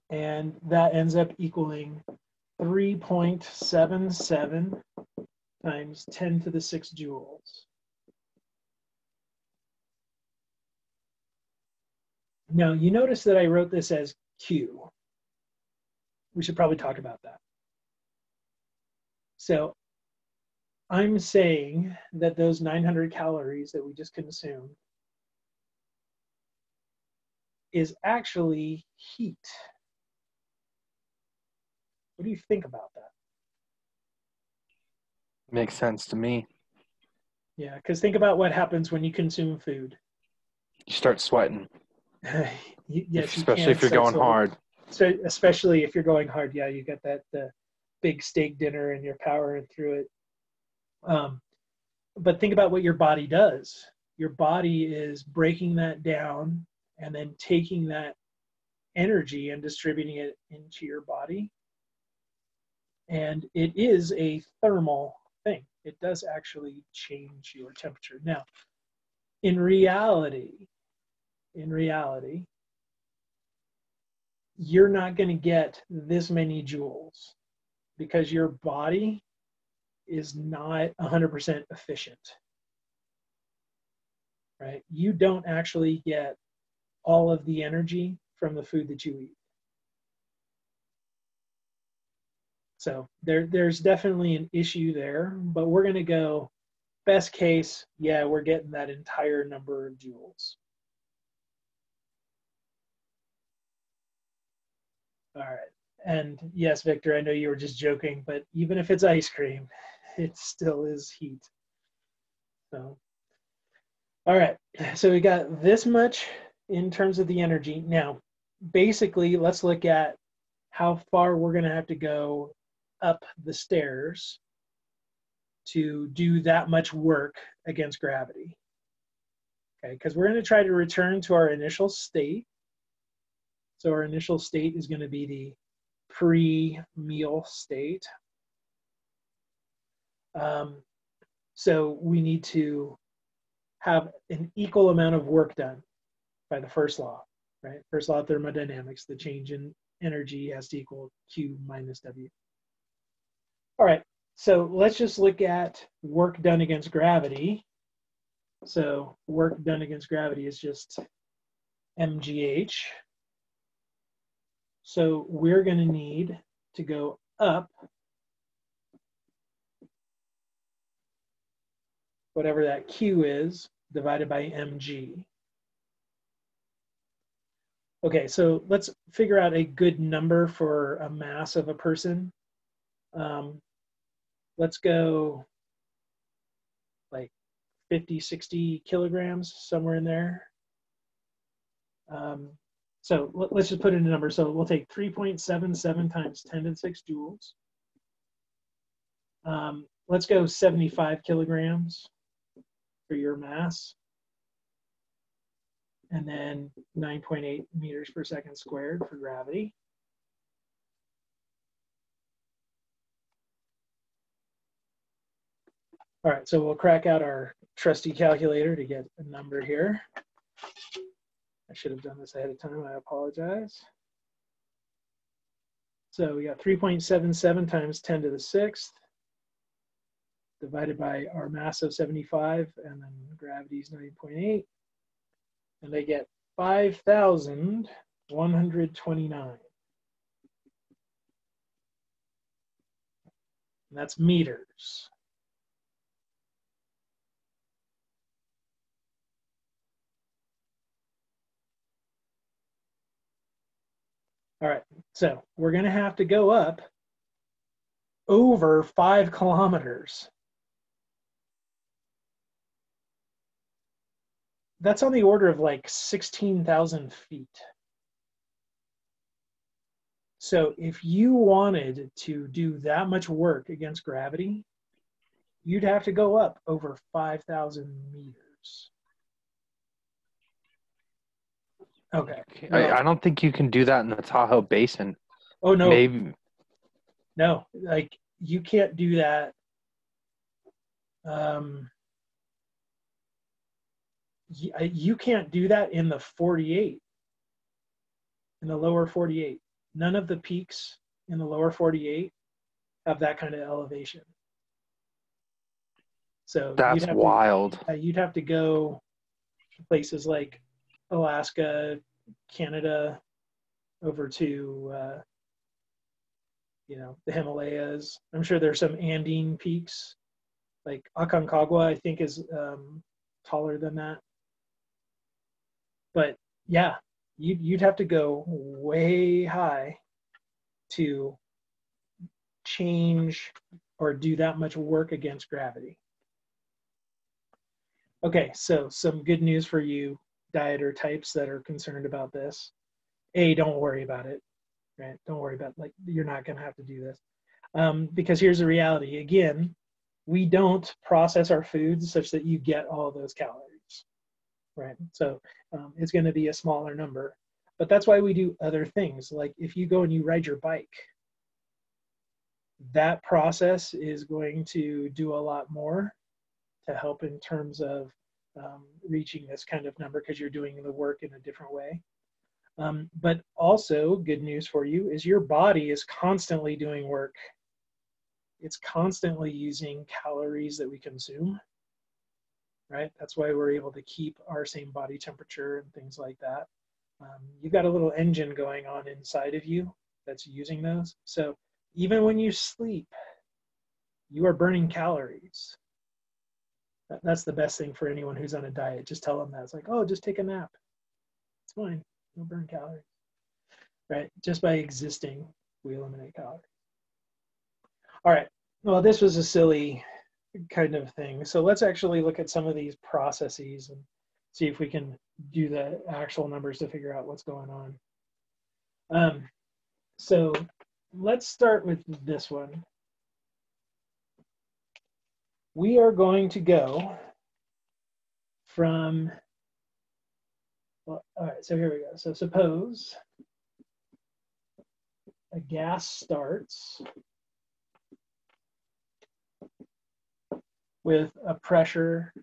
And that ends up equaling 3.77 times 10 to the 6 joules. Now, you notice that I wrote this as Q. We should probably talk about that. So I'm saying that those 900 calories that we just consumed is actually heat. What do you think about that? Makes sense to me. Yeah, because think about what happens when you consume food. You start sweating. Yes, especially if you're going hard. So especially if you're going hard, yeah, you get that big steak dinner and you're powering through it. But think about what your body does. Your body is breaking that down and then taking that energy and distributing it into your body. And it is a thermal thing. It does actually change your temperature. Now, in reality, you're not going to get this many joules because your body is not 100% efficient, right? You don't actually get all of the energy from the food that you eat. So there's definitely an issue there, but we're going to go best case, yeah, we're getting that entire number of joules. All right. And yes, Victor, I know you were just joking, but even if it's ice cream, it still is heat. So, all right, so we got this much in terms of the energy. Now, basically, let's look at how far we're going to have to go up the stairs to do that much work against gravity. Okay, because we're going to try to return to our initial state. So our initial state is going to be the pre-meal state. So we need to have an equal amount of work done by the first law, right? First law of thermodynamics, the change in energy has to equal Q minus W. All right, so let's just look at work done against gravity. So work done against gravity is just mgh. So we're going to need to go up whatever that Q is divided by mg. Okay, so let's figure out a good number for a mass of a person. Let's go like 50, 60 kilograms, somewhere in there. So let's just put in a number. So we'll take 3.77 times 10 to the 6 joules. Let's go 75 kilograms for your mass. And then 9.8 meters per second squared for gravity. All right, so we'll crack out our trusty calculator to get a number here. I should have done this ahead of time, I apologize. So we got 3.77 times 10 to the 6th divided by our mass of 75, and then gravity is 9.8. And they get 5,129. And that's meters. All right, so we're going to have to go up over 5 kilometers. That's on the order of like 16,000 feet. So if you wanted to do that much work against gravity, you'd have to go up over 5,000 meters. Okay. I don't think you can do that in the Tahoe Basin. Oh, no. Maybe. No, like you can't do that. You can't do that in the 48, in the lower 48. None of the peaks in the lower 48 have that kind of elevation. So that's wild. You'd have to go to places like Alaska, Canada, over to the Himalayas. I'm sure there's some Andine peaks, like Aconcagua, I think is taller than that. But yeah, you'd have to go way high to change or do that much work against gravity. Okay, so some good news for you dieter types that are concerned about this. A, don't worry about it, right? Don't worry about, like, you're not going to have to do this. Because here's the reality. Again, we don't process our foods such that you get all those calories, right? So it's going to be a smaller number. But that's why we do other things. Like if you go and you ride your bike, that process is going to do a lot more to help in terms of reaching this kind of number because you're doing the work in a different way. But also, good news for you is your body is constantly doing work. It's constantly using calories that we consume, right? That's why we're able to keep our same body temperature and things like that. You've got a little engine going on inside of you that's using those. So even when you sleep, you are burning calories. That's the best thing for anyone who's on a diet. Just tell them that. It's like, oh, just take a nap. It's fine. You'll burn calories, right? Just by existing, we eliminate calories. All right. Well, this was a silly kind of thing. So let's actually look at some of these processes and see if we can do the actual numbers to figure out what's going on. So let's start with this one. We are going to go from, well, all right, so here we go. So suppose a gas starts with a pressure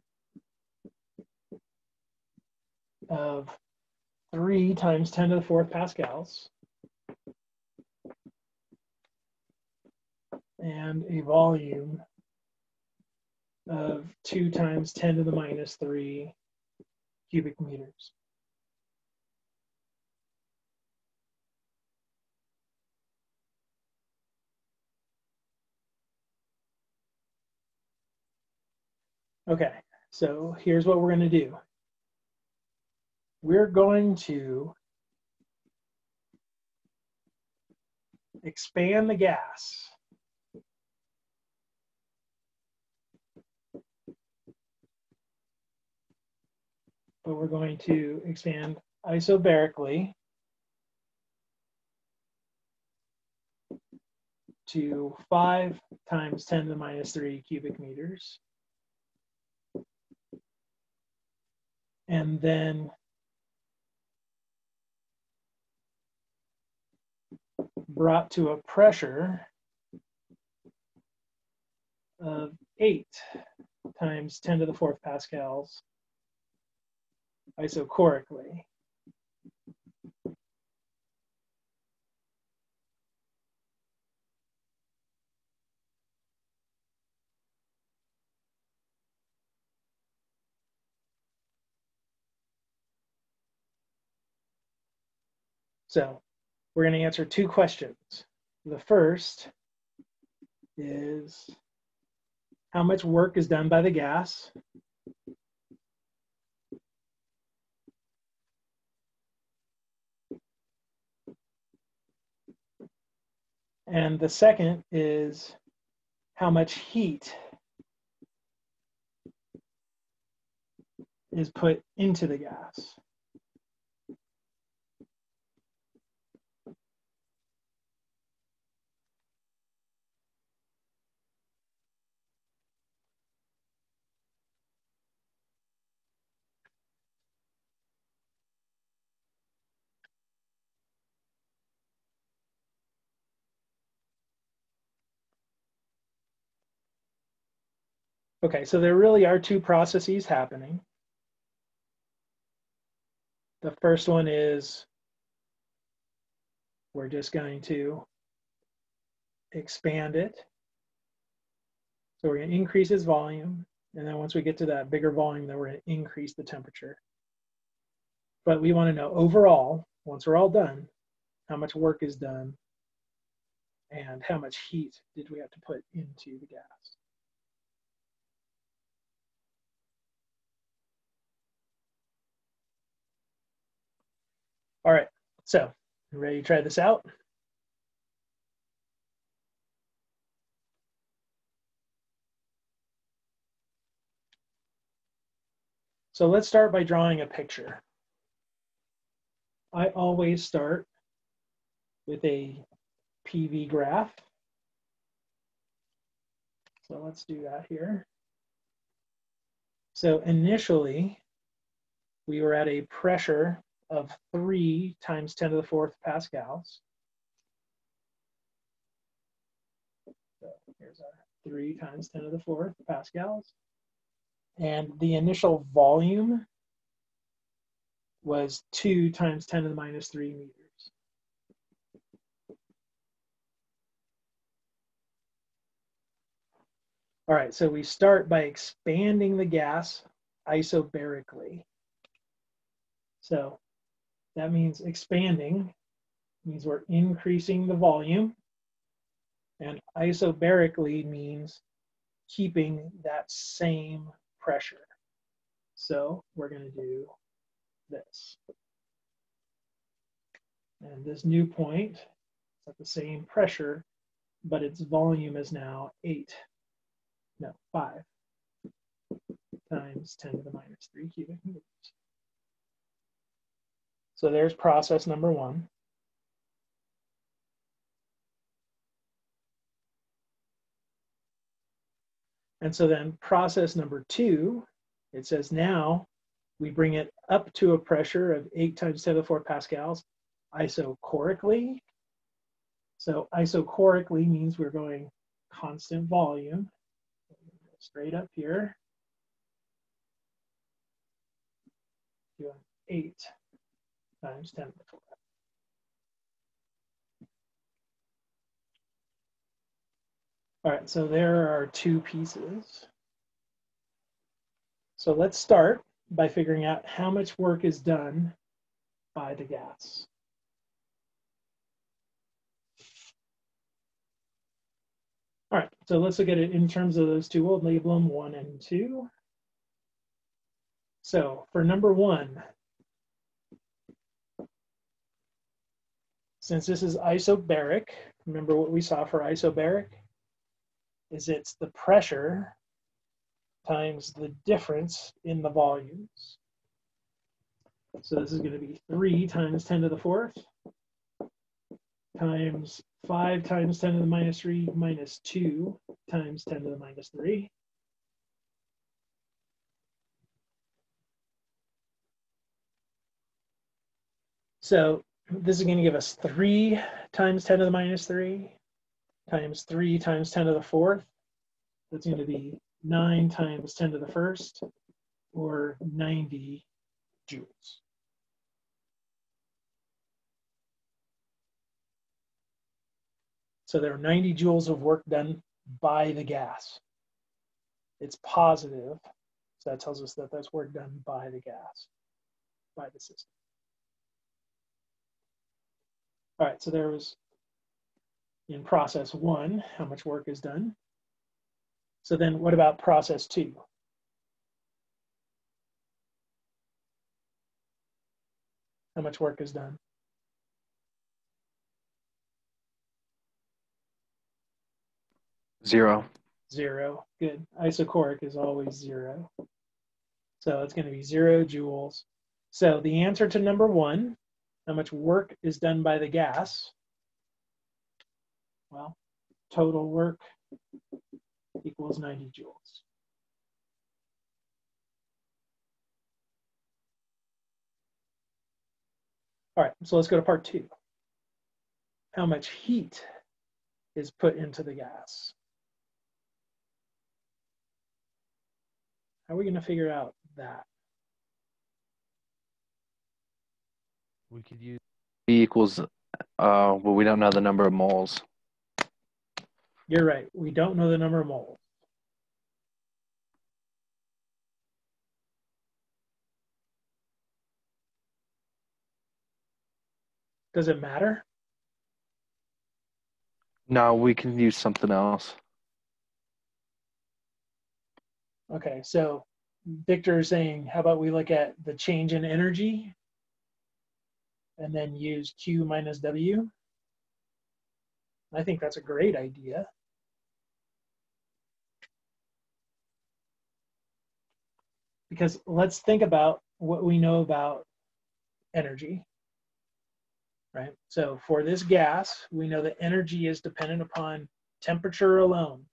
of 3 times 10 to the 4th pascals and a volume of 2 times 10 to the minus 3 cubic meters. Okay, so here's what we're going to do. We're going to expand the gas but we're going to expand isobarically to 5 times 10 to the minus 3 cubic meters. And then brought to a pressure of 8 times 10 to the 4th pascals isochorically. So we're going to answer 2 questions. The first is how much work is done by the gas? And the second is how much heat is put into the gas. Okay, so there really are 2 processes happening. The first one is we're just going to expand it. So we're going to increase its volume. And then once we get to that bigger volume, then we're going to increase the temperature. But we want to know overall, once we're all done, how much work is done and how much heat did we have to put into the gas. All right, so ready to try this out? So let's start by drawing a picture. I always start with a PV graph. So let's do that here. So initially, we were at a pressure of 3 times 10 to the 4th pascals. So here's our 3 times 10 to the 4th pascals. And the initial volume was 2 times 10 to the minus 3 meters. All right, so we start by expanding the gas isobarically. So that means expanding means we're increasing the volume, and isobarically means keeping that same pressure. So we're going to do this. And this new point is at the same pressure, but its volume is now 8. No, 5 times 10 to the minus 3 cubic meters. So there's process number 1. And so then process number 2, it says now we bring it up to a pressure of 8 times 10 to the 4 pascals isochorically. So isochorically means we're going constant volume. Straight up here. Doing 8 times 10 to the 4. All right, so there are 2 pieces. So let's start by figuring out how much work is done by the gas. All right, so let's look at it in terms of those 2. We'll label them 1 and 2. So for number 1, since this is isobaric, remember what we saw for isobaric is it's the pressure times the difference in the volumes. So this is going to be 3 times 10 to the 4th times 5 times 10 to the minus 3 minus 2 times 10 to the minus 3. So this is going to give us 3 times 10 to the minus 3 times 3 times 10 to the 4th. That's going to be 9 times 10 to the 1st, or 90 joules. So there are 90 joules of work done by the gas. It's positive, so that tells us that that's work done by the gas, by the system. All right, so there was, in process 1, how much work is done. So then what about process 2? How much work is done? Zero. 0. Good. Isochoric is always 0. So it's going to be 0 joules. So the answer to number 1, how much work is done by the gas? Well, total work equals 90 joules. All right, so let's go to part 2. How much heat is put into the gas? How are we going to figure out that? We could use E equals, well, we don't know the number of moles. You're right. We don't know the number of moles. Does it matter? No, we can use something else. Okay, so Victor is saying, how about we look at the change in energy and then use Q minus W? I think that's a great idea. Because let's think about what we know about energy, right? So for this gas, we know that energy is dependent upon temperature alone.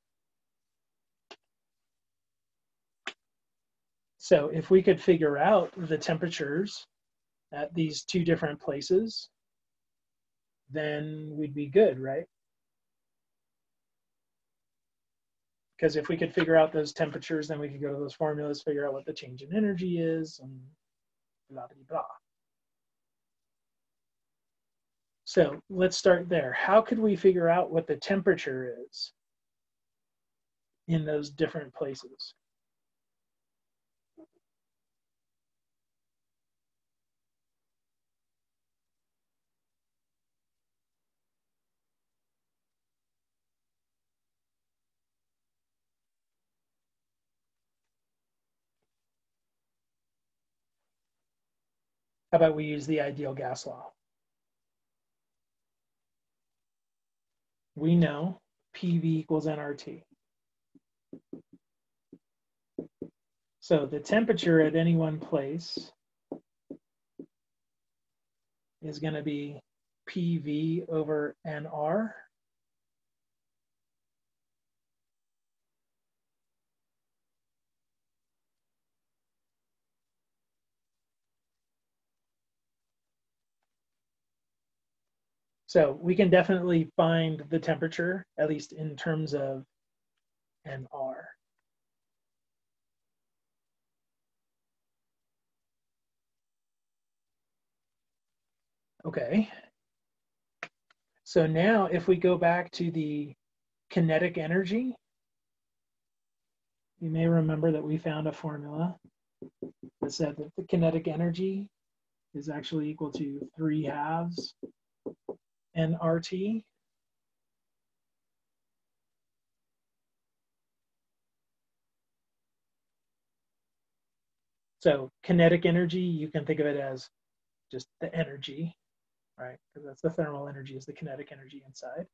So if we could figure out the temperatures at these 2 different places, then we'd be good, right? Because if we could figure out those temperatures, then we could go to those formulas, figure out what the change in energy is, and blah, blah, blah. So let's start there. How could we figure out what the temperature is in those different places? How about we use the ideal gas law? We know PV equals nRT. So the temperature at any one place is going to be PV over NR. So we can definitely find the temperature, at least in terms of NR. Okay. So now if we go back to the kinetic energy, you may remember that we found a formula that said that the kinetic energy is actually equal to 3/2 nRT. So kinetic energy, you can think of it as just the energy, right? Because that's the thermal energy is the kinetic energy inside.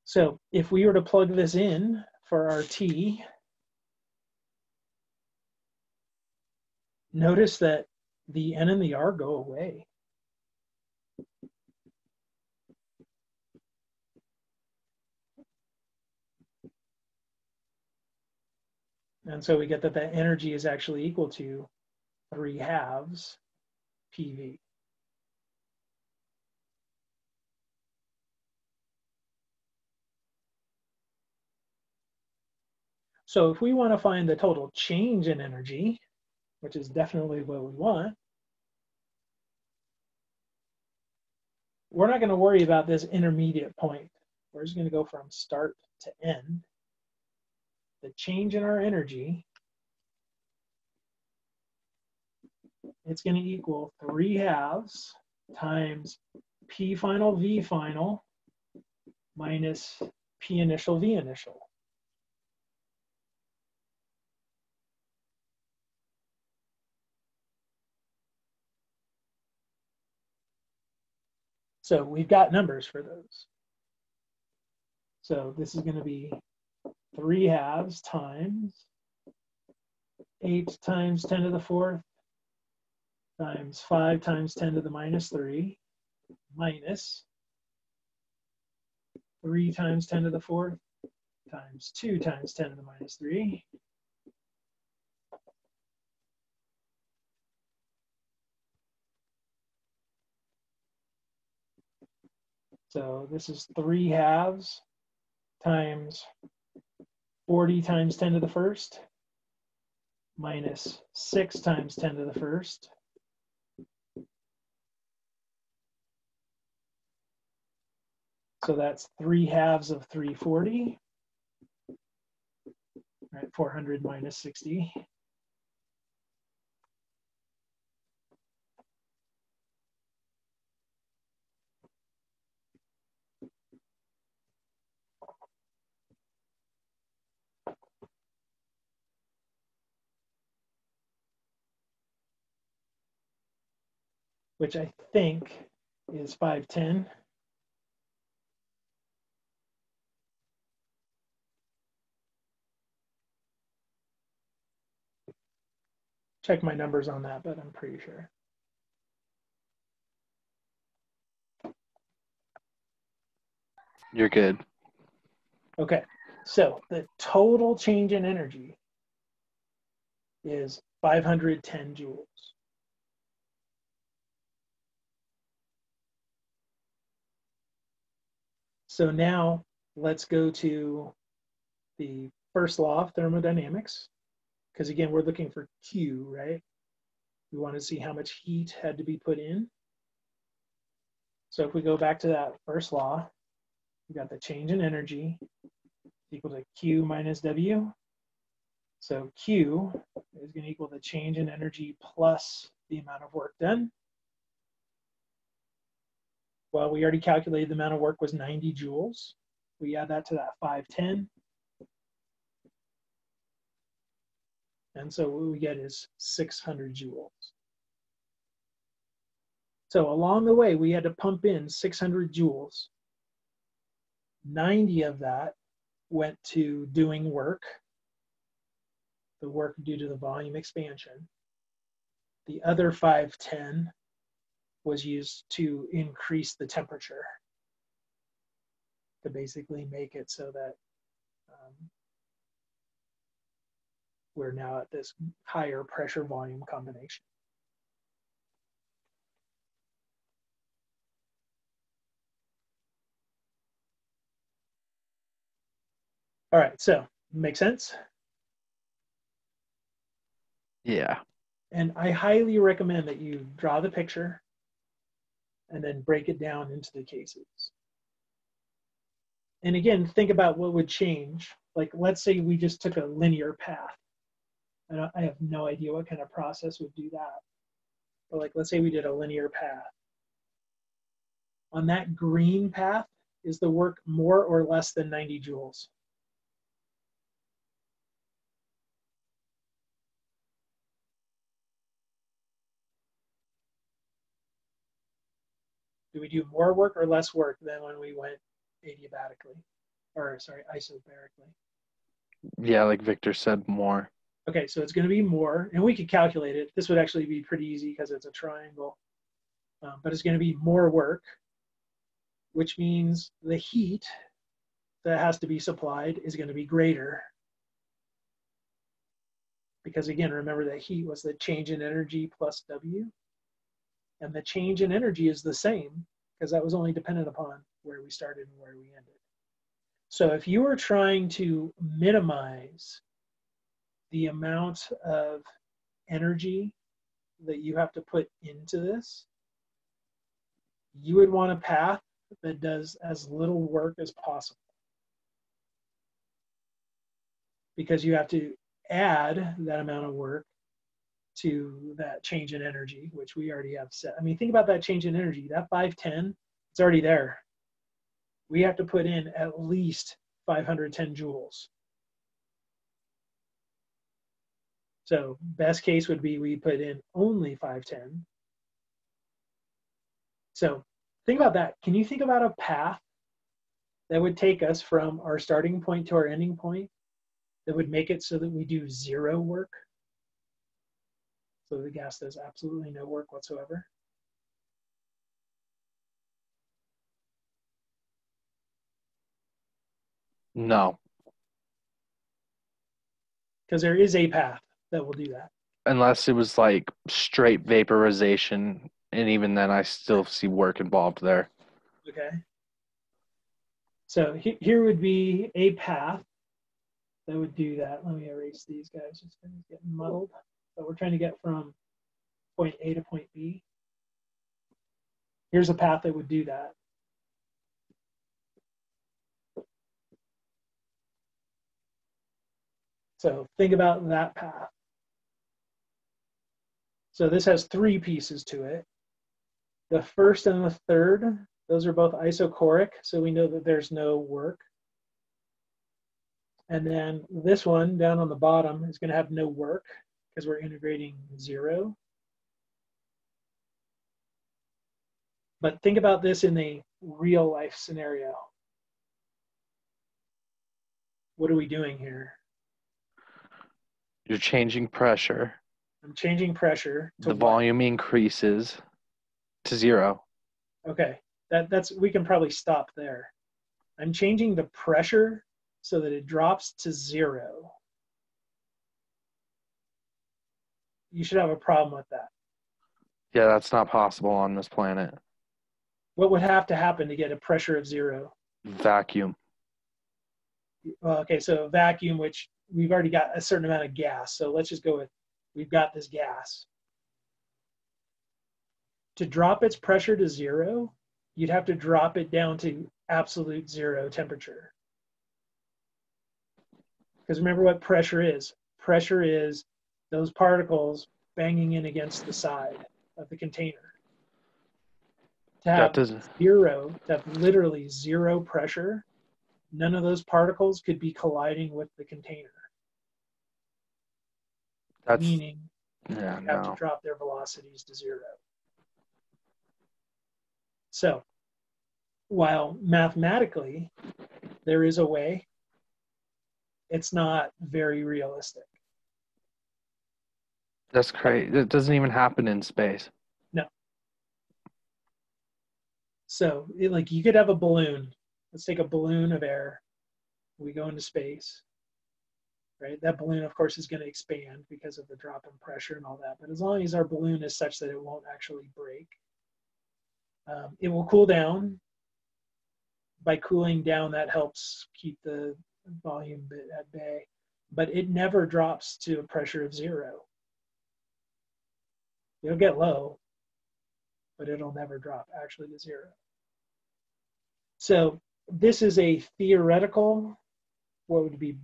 So if we were to plug this in for our T, notice that the N and the R go away. And so we get that that energy is actually equal to 3/2 PV. So if we want to find the total change in energy, which is definitely what we want, we're not going to worry about this intermediate point. We're just going to go from start to end. The change in our energy, it's going to equal 3/2 times P final V final minus P initial V initial. So we've got numbers for those. So this is going to be 3/2 times 8 times 10 to the 4th times 5 times 10 to the minus 3 minus 3 times 10 to the 4th times 2 times 10 to the minus 3 . So this is 3/2 times 40 times 10 to the 1st minus 6 times 10 to the 1st. So that's 3/2 of 340, right? 400 minus 60. Which I think is 510. Check my numbers on that, but I'm pretty sure. You're good. Okay, so the total change in energy is 510 joules. So now let's go to the first law of thermodynamics, because again, we're looking for Q, right? We want to see how much heat had to be put in. So if we go back to that first law, we got the change in energy equal to Q minus W. So Q is going to equal the change in energy plus the amount of work done. Well, we already calculated the amount of work was 90 joules. We add that to that 510. And so what we get is 600 joules. So along the way, we had to pump in 600 joules. 90 of that went to doing work. the work due to the volume expansion. The other 510 was used to increase the temperature, to basically make it so that we're now at this higher pressure volume combination. All right, so make sense? Yeah. And I highly recommend that you draw the picture and then break it down into the cases. And again, think about what would change. Like, let's say we just took a linear path. I have no idea what kind of process would do that. But like, let's say we did a linear path. On that green path, is the work more or less than 90 joules? Do we do more work or less work than when we went adiabatically? Or sorry, isobarically? Yeah, like Victor said, more. Okay, so it's going to be more, and we could calculate it. This would actually be pretty easy because it's a triangle. But it's going to be more work, which means the heat that has to be supplied is going to be greater. Because again, remember that heat was the change in energy plus W. And the change in energy is the same because that was only dependent upon where we started and where we ended. So if you were trying to minimize the amount of energy that you have to put into this, you would want a path that does as little work as possible. Because you have to add that amount of work to that change in energy, which we already have set. I mean, think about that change in energy. That 510, it's already there. We have to put in at least 510 joules. So best case would be we put in only 510. So think about that. Can you think about a path that would take us from our starting point to our ending point that would make it so that we do zero work? So the gas does absolutely no work whatsoever. No. Because there is a path that will do that. Unless it was like straight vaporization, and even then I still see work involved there. Okay. So here would be a path that would do that. Let me erase these guys. It's getting muddled. So we're trying to get from point A to point B. Here's a path that would do that. So think about that path. So this has three pieces to it. The first and the third, those are both isochoric, so we know that there's no work. And then this one down on the bottom is going to have no work because we're integrating zero. But think about this in a real life scenario. What are we doing here? You're changing pressure. I'm changing pressure to The volume increases to zero. Okay, that's we can probably stop there. I'm changing the pressure so that it drops to zero. You should have a problem with that. Yeah, that's not possible on this planet. What would have to happen to get a pressure of zero? Vacuum. Well, okay, so a vacuum, which we've already got a certain amount of gas. So let's just go with, we've got this gas. To drop its pressure to zero, you'd have to drop it down to absolute zero temperature. Because remember what pressure is. Pressure is those particles banging in against the side of the container. To have zero, to have literally zero pressure, none of those particles could be colliding with the container. Meaning you have to drop their velocities to zero. So while mathematically there is a way, it's not very realistic. That's crazy. It doesn't even happen in space. No. So like you could have a balloon. Let's take a balloon of air. We go into space, right? That balloon, of course, is going to expand because of the drop in pressure and all that. But as long as our balloon is such that it won't actually break, it will cool down. By cooling down, that helps keep the volume bit at bay, but it never drops to a pressure of 0. It'll get low, but it'll never drop actually to 0. So this is a theoretical, what would be,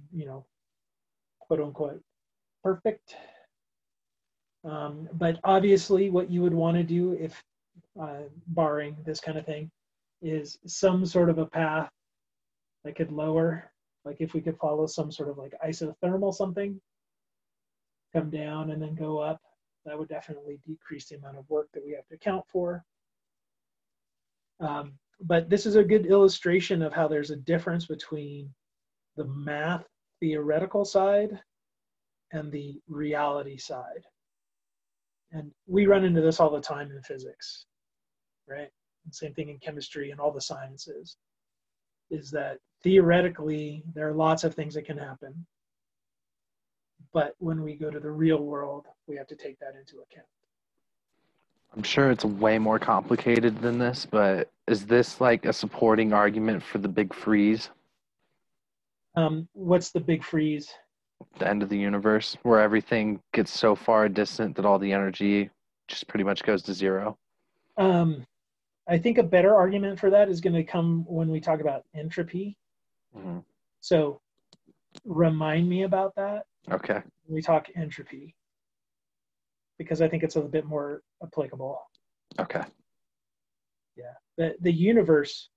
quote unquote, perfect. But obviously what you would want to do if, barring this kind of thing, is some sort of a path that could lower, like if we could follow some sort of like isothermal something, come down and then go up, that would definitely decrease the amount of work that we have to account for. But this is a good illustration of how there's a difference between the math theoretical side and the reality side. And we run into this all the time in physics, right? And same thing in chemistry and all the sciences, is that theoretically there are lots of things that can happen. But when we go to the real world, we have to take that into account. I'm sure it's way more complicated than this, but is this like a supporting argument for the big freeze? What's the big freeze? The end of the universe, where everything gets so far distant that all the energy just pretty much goes to 0? I think a better argument for that is going to come when we talk about entropy. Mm-hmm. So remind me about that. Okay. When we talk entropy, because I think it's a bit more applicable. Okay. Yeah. The universe,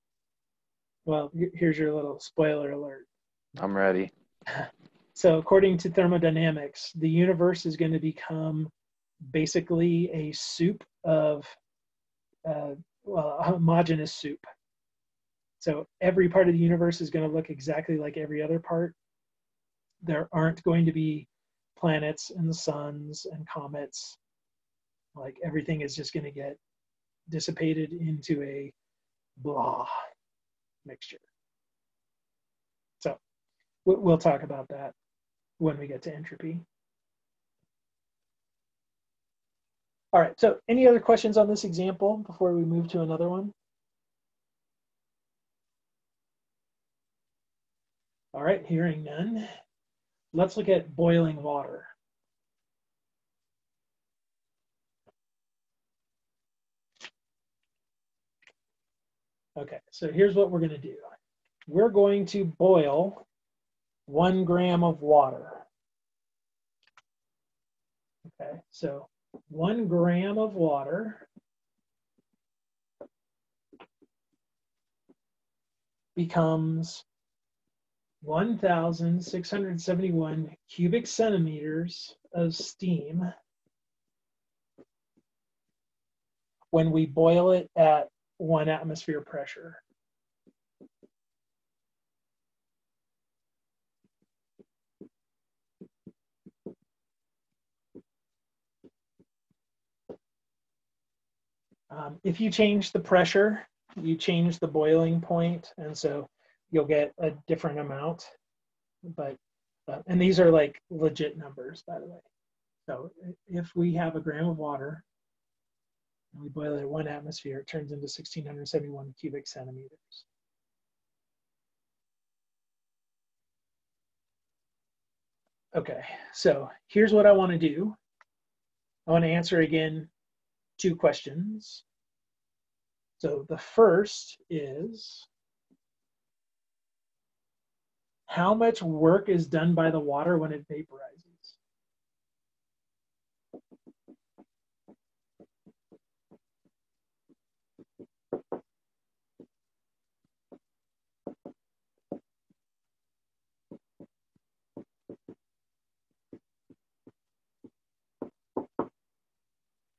well, here's your little spoiler alert. I'm ready. So according to thermodynamics, the universe is going to become basically a soup of, a homogeneous soup. So every part of the universe is going to look exactly like every other part. There aren't going to be planets and suns and comets. Like everything is just going to get dissipated into a blah mixture. So we'll talk about that when we get to entropy. All right, so any other questions on this example before we move to another one? All right, hearing none. Let's look at boiling water. Okay, so here's what we're going to do. We're going to boil 1 gram of water. Okay, so 1 gram of water becomes 1,671 cubic centimeters of steam when we boil it at 1 atmosphere pressure. If you change the pressure, you change the boiling point, and so you'll get a different amount. But and these are like legit numbers, by the way. So if we have a gram of water and we boil it at 1 atmosphere, it turns into 1,671 cubic centimeters. Okay, so here's what I want to do. I want to answer again 2 questions. So the first is, how much work is done by the water when it vaporizes?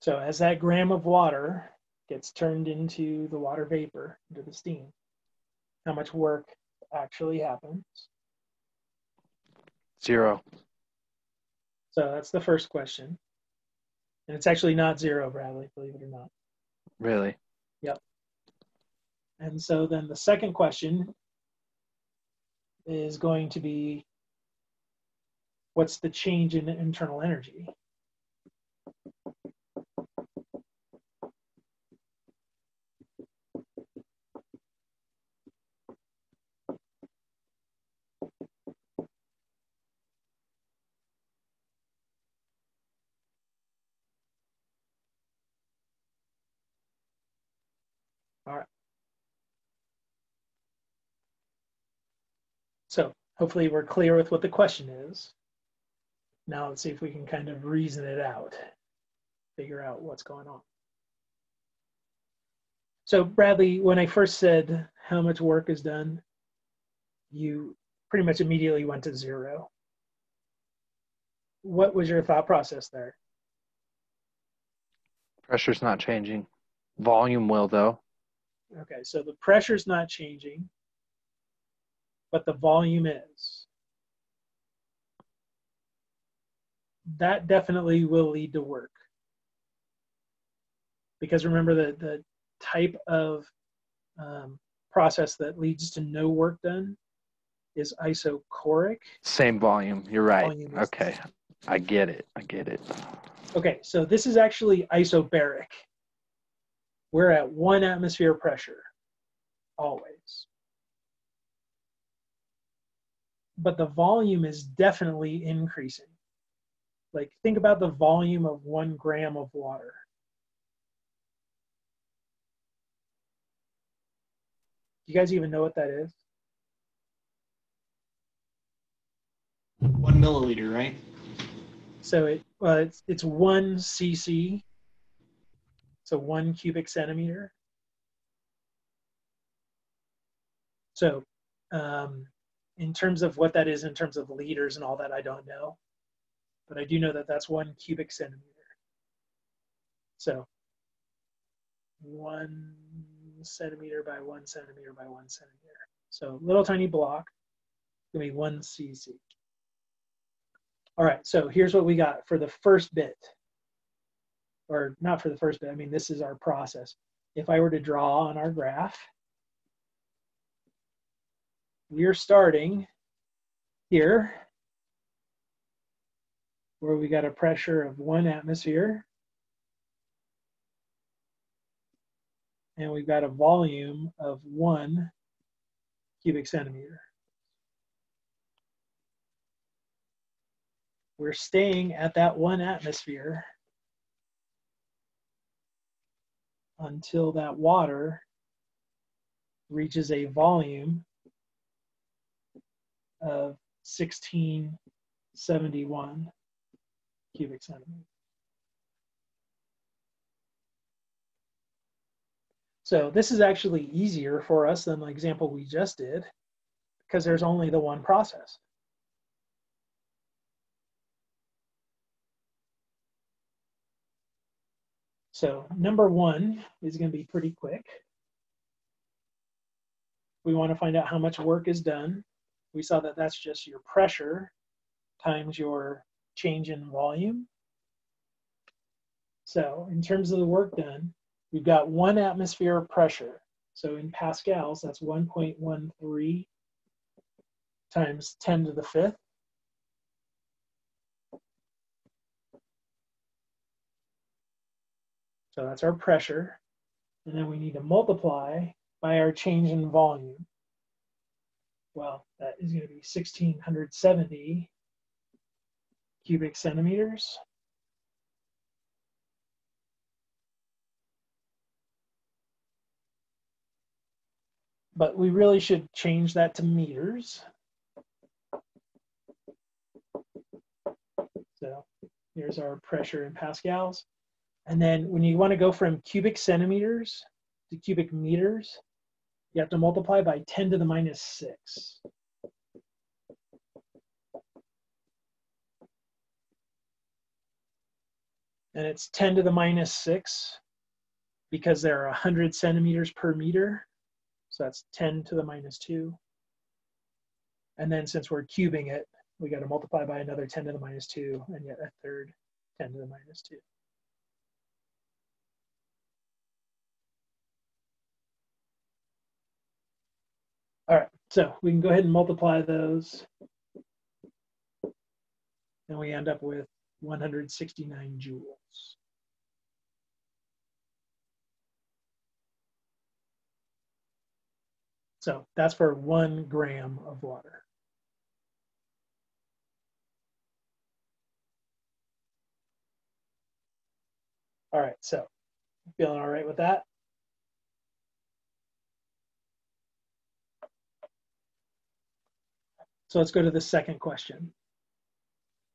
So as that gram of water gets turned into the water vapor, into the steam, how much work actually happens? 0. So that's the first question. And it's actually not 0, Bradley, believe it or not. Really? Yep. And so then the second question is going to be, what's the change in internal energy? All right. So hopefully we're clear with what the question is. Now let's see if we can kind of reason it out, figure out what's going on. So Bradley, when I first said how much work is done, you pretty much immediately went to 0. What was your thought process there? Pressure's not changing. Volume will, though. Okay, so the pressure's not changing, but the volume is. That definitely will lead to work. Because remember the type of process that leads to no work done is isochoric. Same volume. You're right. Volume is Okay. I get it. I get it. Okay, so this is actually isobaric. We're at 1 atmosphere pressure, always. But the volume is definitely increasing. Like, think about the volume of 1 gram of water. Do you guys even know what that is? 1 milliliter, right? So it's 1 cc, so 1 cubic centimeter. So in terms of what that is in terms of liters and all that, I don't know. But I do know that that's 1 cubic centimeter. So 1 centimeter by 1 centimeter by 1 centimeter. So little tiny block, it's gonna be 1 cc. All right, so here's what we got for the first bit. Or not for the first bit, I mean, this is our process. If I were to draw on our graph, we're starting here, where we got a pressure of 1 atmosphere, and we've got a volume of 1 cubic centimeter. We're staying at that 1 atmosphere until that water reaches a volume of 1671 cubic centimeters. So this is actually easier for us than the example we just did, because there's only the one process. So number 1 is going to be pretty quick. We want to find out how much work is done. We saw that that's just your pressure times your change in volume. So in terms of the work done, we've got 1 atmosphere of pressure. So in pascals, that's 1.13 times 10 to the 5th. So that's our pressure. And then we need to multiply by our change in volume. Well, that is going to be 1,670 cubic centimeters. But we really should change that to meters. So here's our pressure in pascals. And then when you want to go from cubic centimeters to cubic meters, you have to multiply by 10 to the minus 6. And it's 10 to the minus 6 because there are 100 centimeters per meter. So that's 10 to the minus 2. And then since we're cubing it, we got to multiply by another 10 to the minus 2 and yet a third 10 to the minus 2. All right, so we can go ahead and multiply those. And we end up with 169 joules. So that's for 1 gram of water. All right, so feeling all right with that? So let's go to the second question.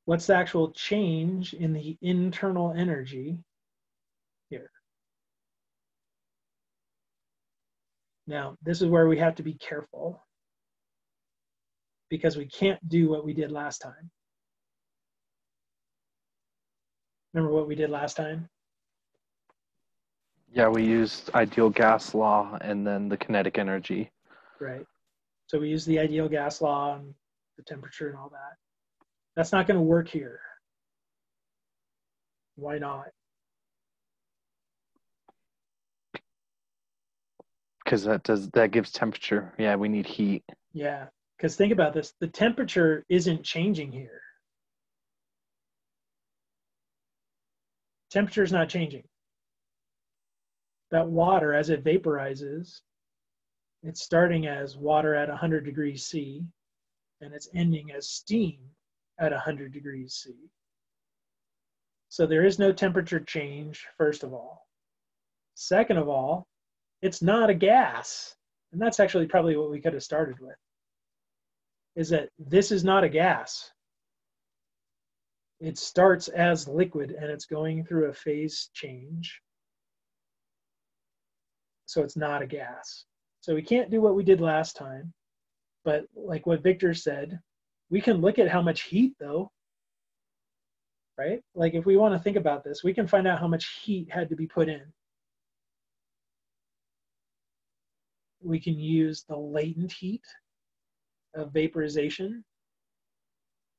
What's the actual change in the internal energy here? Now, this is where we have to be careful because we can't do what we did last time. Remember what we did last time? Yeah, we used ideal gas law and then the kinetic energy. Right. So we used the ideal gas law and the temperature and all that. That's not going to work here. Why not? Because that gives temperature. Yeah, we need heat. Yeah, because think about this. The temperature isn't changing here. Temperature is not changing. That water, as it vaporizes, it's starting as water at 100 degrees C, and it's ending as steam at 100 degrees C. So there is no temperature change, first of all. Second of all, it's not a gas. And that's actually probably what we could have started with, is that this is not a gas. It starts as liquid and it's going through a phase change. So it's not a gas. So we can't do what we did last time, but like what Victor said, we can look at how much heat though, right? Like if we want to think about this, we can find out how much heat had to be put in. We can use the latent heat of vaporization.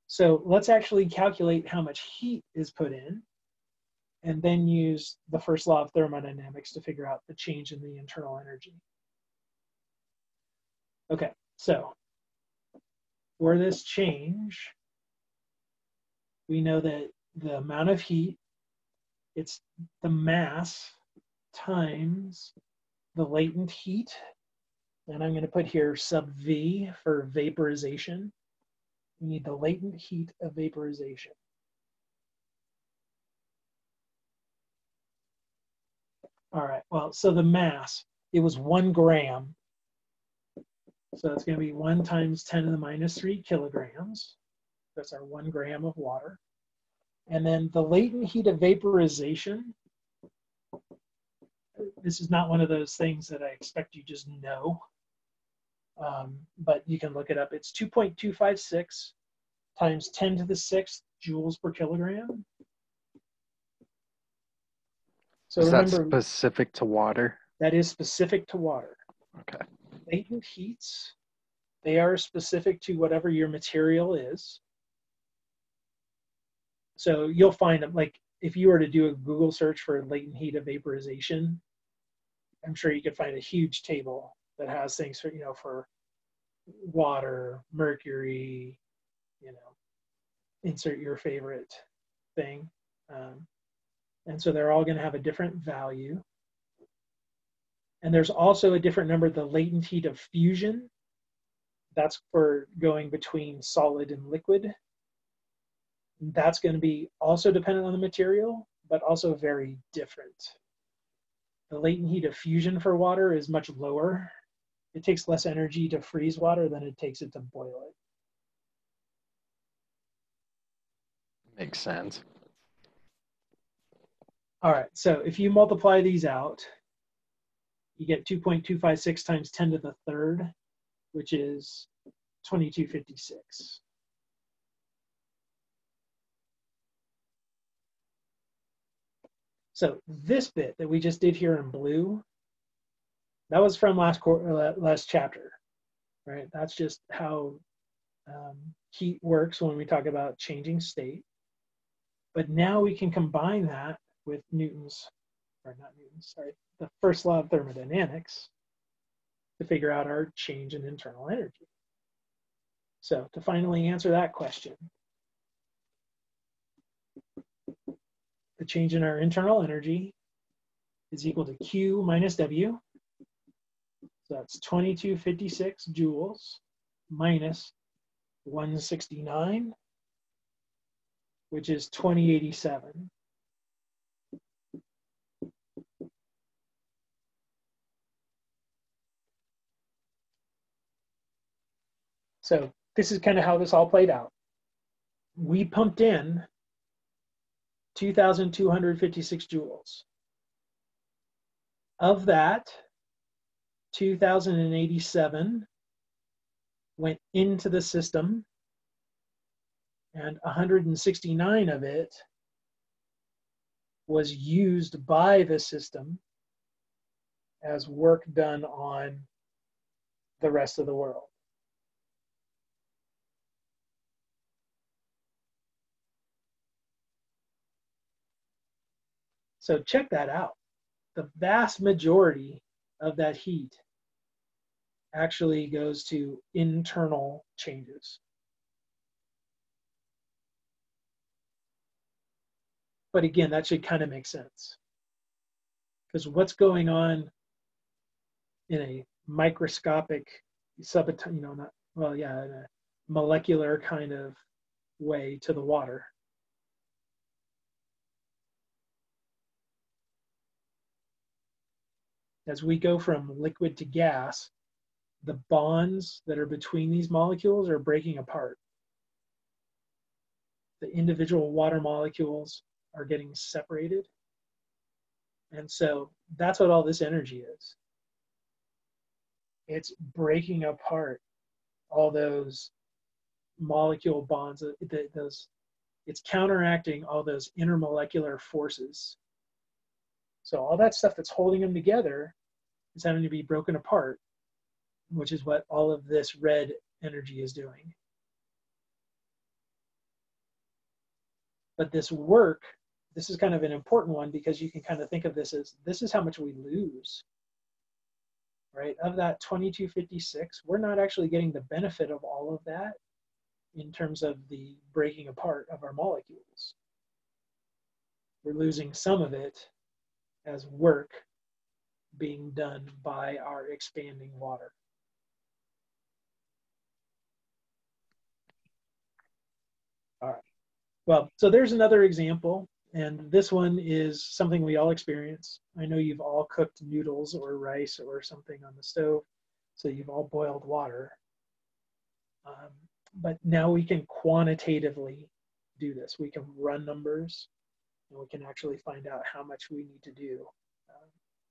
So let's actually calculate how much heat is put in and then use the first law of thermodynamics to figure out the change in the internal energy. Okay, so for this change, we know that the amount of heat, it's the mass times the latent heat, and I'm going to put here sub V for vaporization. We need the latent heat of vaporization. All right, well, so the mass, it was 1 gram. So it's going to be 1 times 10 to the minus 3 kilograms. That's our 1 gram of water. And then the latent heat of vaporization, this is not one of those things that I expect you just know, but you can look it up. It's 2.256 times 10 to the 6th joules per kilogram. So Is remember, that specific to water? that is specific to water. Okay. Latent heats, they are specific to whatever your material is. So you'll find them, like if you were to do a Google search for latent heat of vaporization, I'm sure you could find a huge table that has things for, for water, mercury, insert your favorite thing. And so they're all going to have a different value. And there's also a different number, the latent heat of fusion. That's for going between solid and liquid. That's going to be also dependent on the material, but also very different. The latent heat of fusion for water is much lower. It takes less energy to freeze water than it takes it to boil it. Makes sense. All right, so if you multiply these out, you get 2.256 times 10 to the 3rd, which is 2256. So this bit that we just did here in blue, that was from last chapter, right? That's just how heat works when we talk about changing state. But now we can combine that with the first law of thermodynamics to figure out our change in internal energy. So to finally answer that question, the change in our internal energy is equal to Q minus W. So that's 2256 joules minus 169, which is 2087. So this is kind of how this all played out. We pumped in 2,256 joules. Of that, 2,087 went into the system, and 169 of it was used by the system as work done on the rest of the world. So check that out. The vast majority of that heat actually goes to internal changes. But again, that should kind of make sense. Because what's going on in a microscopic, in a molecular kind of way to the water. As we go from liquid to gas, the bonds that are between these molecules are breaking apart. The individual water molecules are getting separated. And so that's what all this energy is. It's breaking apart all those molecule bonds, it's counteracting all those intermolecular forces. So all that stuff that's holding them together is having to be broken apart, which is what all of this red energy is doing. But this work, this is kind of an important one because you can kind of think of this as, this is how much we lose, right? Of that 2256, we're not actually getting the benefit of all of that in terms of the breaking apart of our molecules. We're losing some of it as work being done by our expanding water. All right. Well, so there's another example, and this one is something we all experience. I know you've all cooked noodles or rice or something on the stove, so you've all boiled water. But now we can quantitatively do this. We can run numbers, and we can actually find out how much we need to do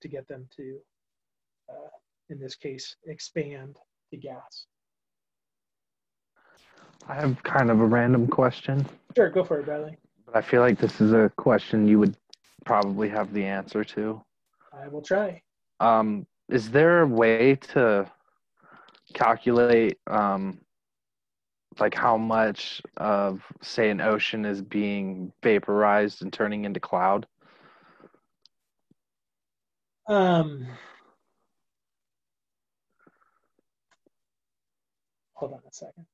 to get them to, in this case, expand to gas. I have kind of a random question. Sure, go for it, Bradley. But I feel like this is a question you would probably have the answer to. I will try. Is there a way to calculate like how much of, say, an ocean is being vaporized and turning into cloud? Hold on a second.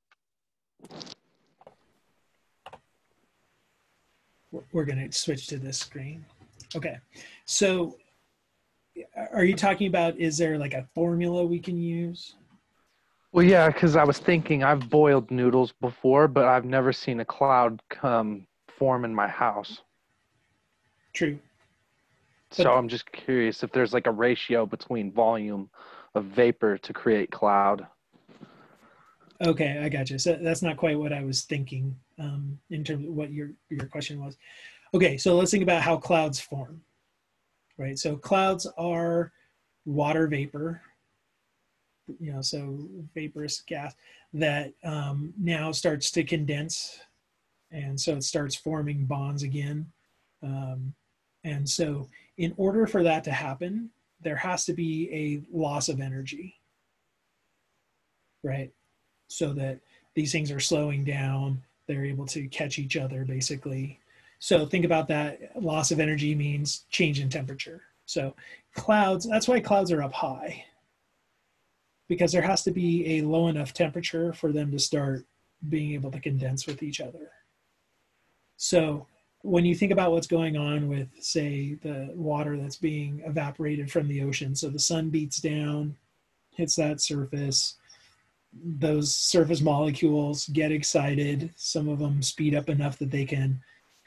We're going to switch to this screen. Okay, so are you talking about, is there like a formula we can use? Well, yeah, because I was thinking I've boiled noodles before, but I've never seen a cloud form in my house. True. So I'm just curious if there's like a ratio between volume of vapor to create cloud. Okay, I got you. So that's not quite what I was thinking in terms of what your question was. Okay, so let's think about how clouds form, right? So clouds are water vapor, so vaporous gas that now starts to condense, and so it starts forming bonds again. And so in order for that to happen, there has to be a loss of energy, right? So that these things are slowing down, they're able to catch each other basically. So think about that. Loss of energy means change in temperature. So clouds, that's why clouds are up high, because there has to be a low enough temperature for them to start being able to condense with each other. So when you think about what's going on with, say, the water that's being evaporated from the ocean, so the sun beats down, hits that surface, those surface molecules get excited, some of them speed up enough that they can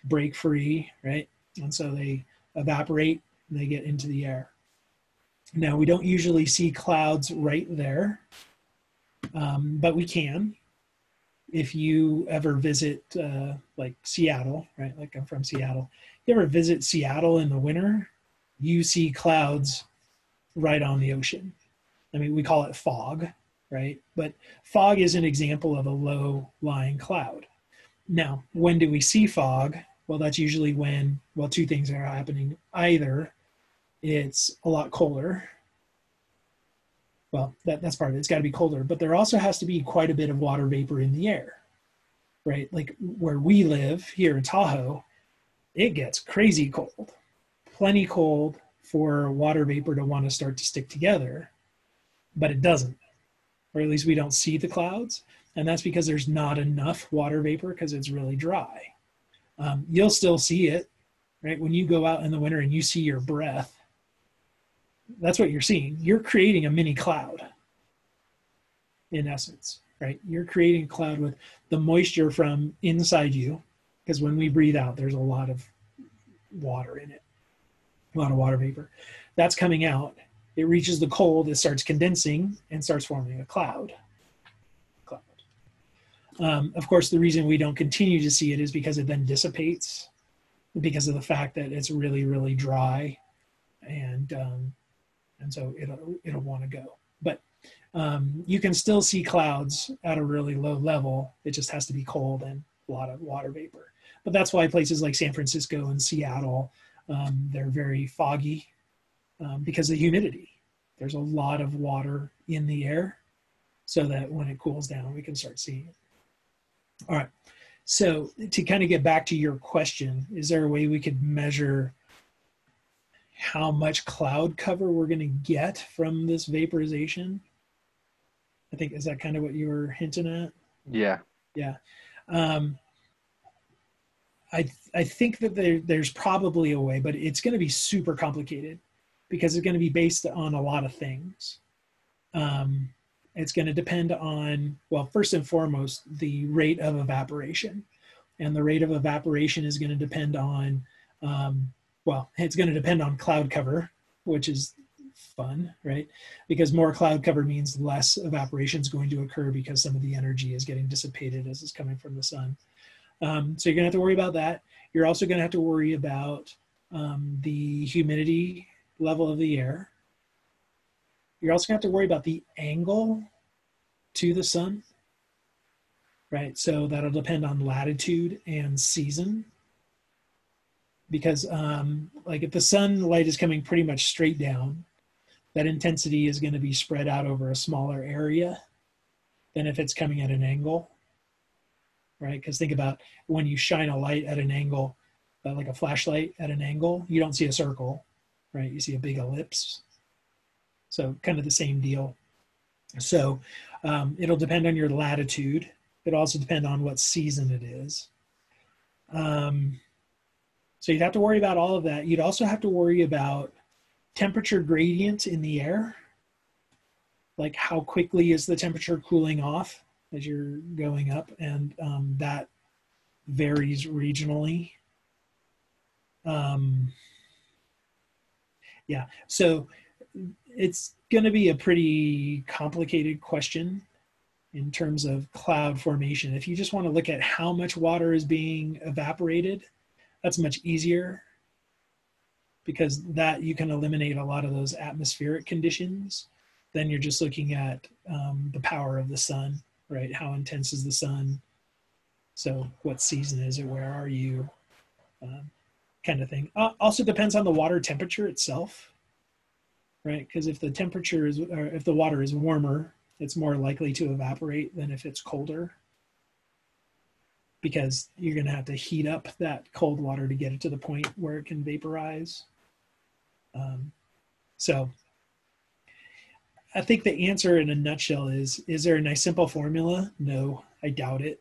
break free, right? And so they evaporate and they get into the air. Now, we don't usually see clouds right there, but we can. If you ever visit like Seattle, right? Like I'm from Seattle. You ever visit Seattle in the winter, you see clouds right on the ocean. I mean, we call it fog, right? But fog is an example of a low-lying cloud. Now, when do we see fog? Well, that's usually when, well, two things are happening. Either it's a lot colder. Well, that's part of it. It's got to be colder, but there also has to be quite a bit of water vapor in the air, right? Like where we live here in Tahoe, it gets crazy cold, plenty cold for water vapor to want to start to stick together, but it doesn't, or at least we don't see the clouds. And that's because there's not enough water vapor because it's really dry. You'll still see it, right? When you go out in the winter and you see your breath, that's what you're seeing. You're creating a mini cloud, in essence, right? You're creating a cloud with the moisture from inside you, because when we breathe out, there's a lot of water in it, a lot of water vapor. That's coming out. It reaches the cold, it starts condensing and starts forming a cloud. Of course, the reason we don't continue to see it is because it then dissipates because of the fact that it's really, really dry, and so it'll want to go. But you can still see clouds at a really low level. It just has to be cold and a lot of water vapor. But that's why places like San Francisco and Seattle, they're very foggy because of the humidity. There's a lot of water in the air so that when it cools down, we can start seeing it. All right, so to kind of get back to your question, is there a way we could measure how much cloud cover we're going to get from this vaporization? I think, is that kind of what you were hinting at? Yeah. Yeah. I think that there's probably a way, but it's going to be super complicated because it's going to be based on a lot of things. It's going to depend on, well, first and foremost, the rate of evaporation. And the rate of evaporation is going to depend on, well, it's going to depend on cloud cover, which is fun, right? Because more cloud cover means less evaporation is going to occur because some of the energy is getting dissipated as it's coming from the sun. So you're going to have to worry about that. You're also going to have to worry about the humidity level of the air. You're also going to have to worry about the angle to the sun, right? So that'll depend on latitude and season. Because like if the sunlight is coming pretty much straight down, that intensity is going to be spread out over a smaller area than if it's coming at an angle, right? Because think about when you shine a light at an angle, like a flashlight at an angle, you don't see a circle, right? You see a big ellipse. So kind of the same deal. So it'll depend on your latitude. It'll also depend on what season it is. So you'd have to worry about all of that. You'd also have to worry about temperature gradient in the air. Like how quickly is the temperature cooling off as you're going up, and that varies regionally. Yeah, so it's going to be a pretty complicated question in terms of cloud formation. If you just want to look at how much water is being evaporated, that's much easier because that you can eliminate a lot of those atmospheric conditions. Then you're just looking at the power of the sun, right? How intense is the sun? So what season is it? Where are you? Kind of thing. Also depends on the water temperature itself, right? Because if the temperature is, or if the water is warmer, it's more likely to evaporate than if it's colder, because you're going to have to heat up that cold water to get it to the point where it can vaporize. So I think the answer in a nutshell is there a nice simple formula? No, I doubt it.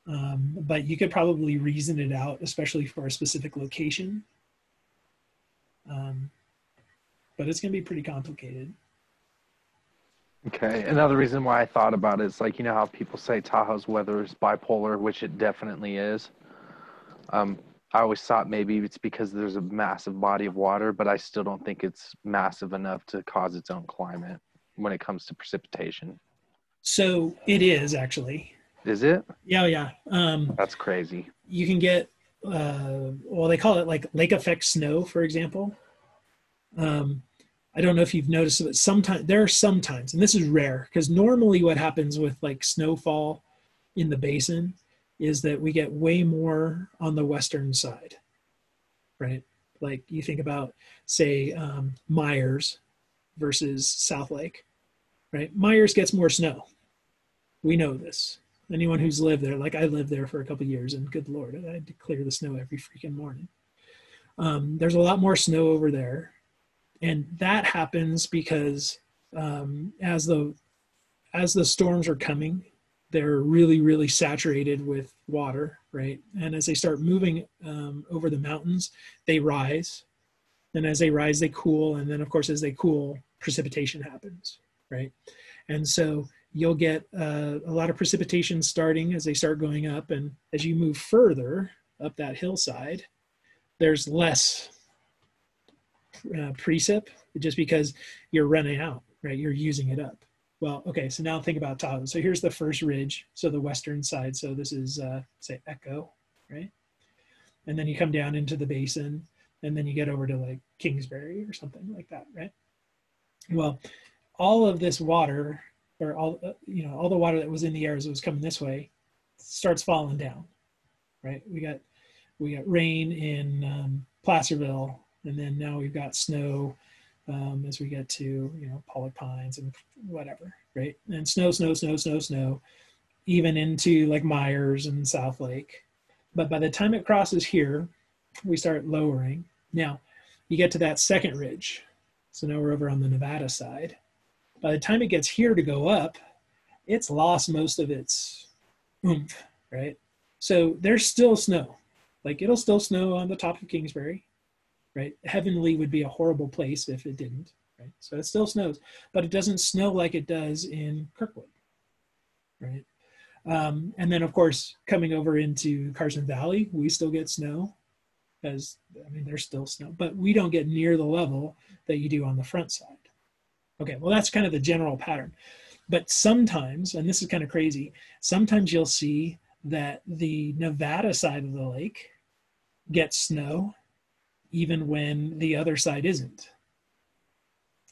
But you could probably reason it out, especially for a specific location. But it's going to be pretty complicated. Okay. Another reason why I thought about it is like, you know how people say Tahoe's weather is bipolar, which it definitely is. I always thought maybe it's because there's a massive body of water, but I still don't think it's massive enough to cause its own climate when it comes to precipitation. So it is actually. Is it? Yeah. That's crazy. You can get, well, they call it like lake effect snow, for example. I don't know if you've noticed that there are sometimes, and this is rare, because normally what happens with like snowfall in the basin is that we get way more on the western side, right? Like you think about, say, Myers versus South Lake, right? Myers gets more snow. We know this. Anyone who's lived there, like I lived there for a couple of years, and good Lord, I had to clear the snow every freaking morning. There's a lot more snow over there. And that happens because as the storms are coming, they're really, really saturated with water, right? And as they start moving over the mountains, they rise. And as they rise, they cool. And then, of course, as they cool, precipitation happens, right? And so you'll get a lot of precipitation starting as they start going up. And as you move further up that hillside, there's less precip just because you're running out, right? You're using it up. Well, okay, so now think about Tahoe. So here's the first ridge, so the western side. So this is, say, Echo, right? And then you come down into the basin, and then you get over to like Kingsbury or something like that, right? Well, all of this water, or all the water that was in the air as it was coming this way, starts falling down, right? We got rain in Placerville, and then now we've got snow as we get to, Pollock Pines and whatever, right? And snow, even into like Myers and South Lake. But by the time it crosses here, we start lowering. Now, you get to that second ridge. So now we're over on the Nevada side. By the time it gets here to go up, it's lost most of its oomph, right? So there's still snow. Like it'll still snow on the top of Kingsbury. Right? Heavenly would be a horrible place if it didn't, right? So it still snows, but it doesn't snow like it does in Kirkwood, right? And then, of course, coming over into Carson Valley, we still get snow, there's still snow, but we don't get near the level that you do on the front side. Okay, well, that's kind of the general pattern. But sometimes, and this is kind of crazy, sometimes you'll see that the Nevada side of the lake gets snow even when the other side isn't.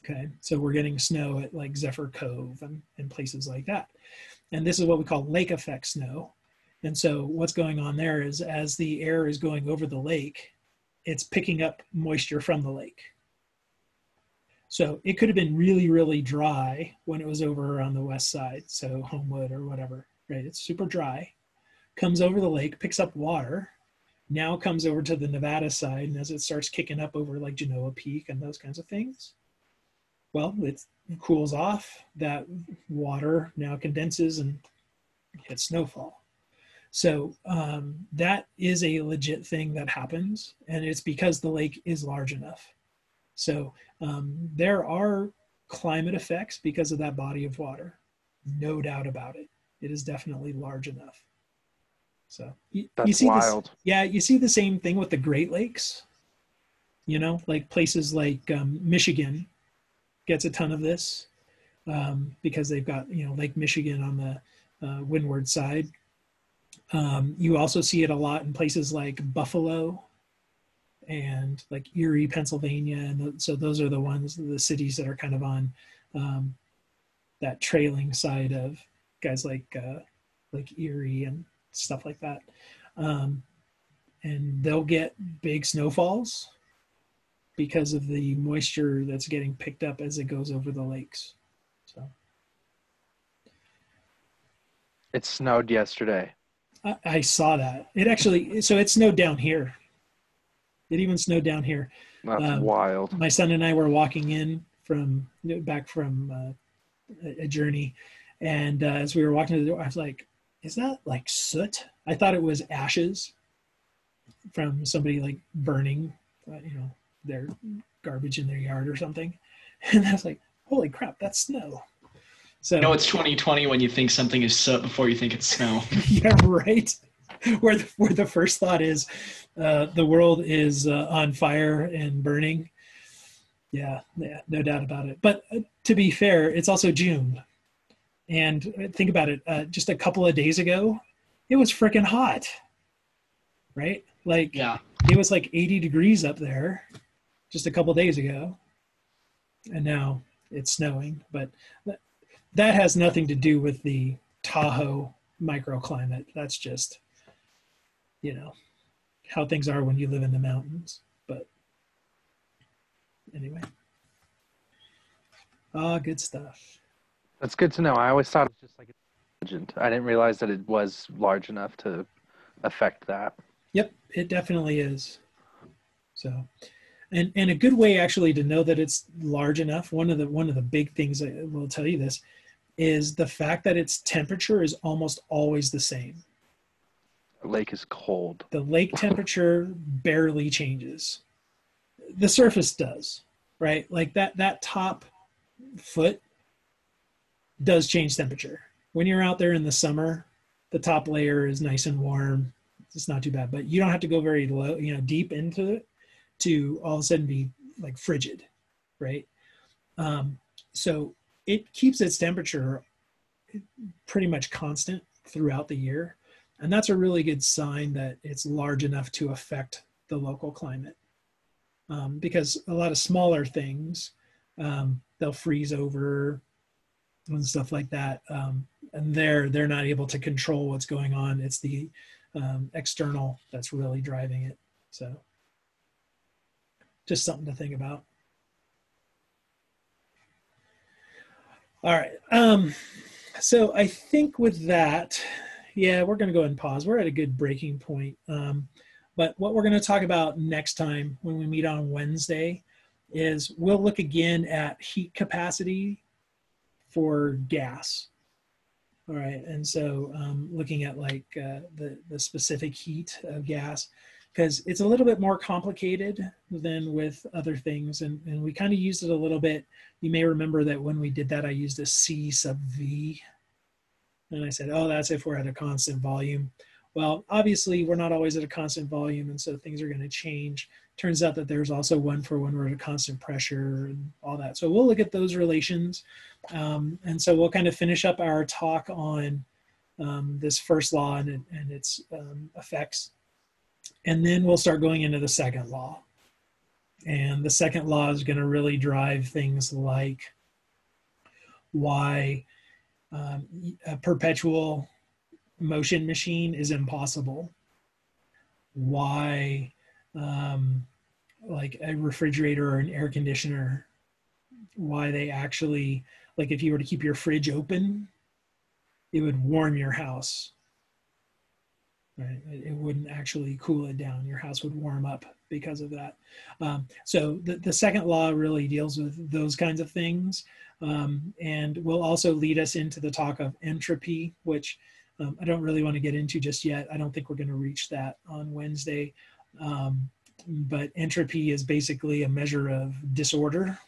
Okay, so we're getting snow at like Zephyr Cove and places like that. And this is what we call lake effect snow. And so what's going on there is as the air is going over the lake, it's picking up moisture from the lake. So it could have been really, really dry when it was over on the west side, so Homewood or whatever, right? It's super dry, comes over the lake, picks up water, now comes over to the Nevada side, and as it starts kicking up over like Genoa Peak and those kinds of things, well, it cools off. That water now condenses and hits snowfall. So that is a legit thing that happens, and it's because the lake is large enough. So there are climate effects because of that body of water, no doubt about it. It is definitely large enough. So you see wild. You see the same thing with the Great Lakes, like places like Michigan gets a ton of this because they've got, Lake Michigan on the windward side. You also see it a lot in places like Buffalo and like Erie, Pennsylvania. And so those are the cities that are kind of on that trailing side of guys like Erie and stuff like that. And they'll get big snowfalls because of the moisture that's getting picked up as it goes over the lakes. So it snowed yesterday. I saw that. It snowed down here. It even snowed down here. That's wild. My son and I were walking in back from a journey, and as we were walking to the door, I was like, "Is that like soot?" I thought it was ashes from somebody like burning, their garbage in their yard or something. And I was like, "Holy crap, that's snow!" So, You know, it's 2020 when you think something is soot before you think it's snow. yeah, right. Where the first thought is, the world is on fire and burning. Yeah, no doubt about it. But to be fair, it's also June, and think about it. Just a couple of days ago, it was freaking hot, right? Like, Yeah. it was like 80 degrees up there just a couple of days ago, and now it's snowing. But that has nothing to do with the Tahoe microclimate. That's just, how things are when you live in the mountains. But anyway, good stuff. That's good to know. I always thought it was just like a legend. I didn't realize that it was large enough to affect that. Yep, it definitely is. So, and a good way actually to know that it's large enough. One of the big things I will tell you this is the fact that its temperature is almost always the same. The lake is cold. The lake temperature barely changes. The surface does, right? Like that top foot does change temperature. When you're out there in the summer, the top layer is nice and warm. It's not too bad, but you don't have to go very low, deep into it to all of a sudden be like frigid, right? So it keeps its temperature pretty much constant throughout the year. And that's a really good sign that it's large enough to affect the local climate. Because a lot of smaller things, they'll freeze over and stuff like that. And they're not able to control what's going on. It's the external that's really driving it. So just something to think about. All right. So I think with that, yeah, we're going to go ahead and pause. We're at a good breaking point. But what we're going to talk about next time when we meet on Wednesday is we'll look again at heat capacity for gas. All right. And so looking at like the specific heat of gas, because it's a little bit more complicated than with other things. And we kind of used it a little bit. You may remember that when we did that, I used a C sub V. And I said, oh, that's if we're at a constant volume. Well, obviously, we're not always at a constant volume, and so things are going to change. Turns out that there's also one for when we're at a constant pressure and all that. So we'll look at those relations. And so we'll kind of finish up our talk on this first law and its effects. And then we'll start going into the second law. And the second law is going to really drive things like why a perpetual motion machine is impossible, why like a refrigerator or an air conditioner, why they actually, like if you were to keep your fridge open, it would warm your house, right? It wouldn't actually cool it down. Your house would warm up because of that. So the second law really deals with those kinds of things, and will also lead us into the talk of entropy, which I don't really want to get into just yet. I don't think we're going to reach that on Wednesday. But entropy is basically a measure of disorder.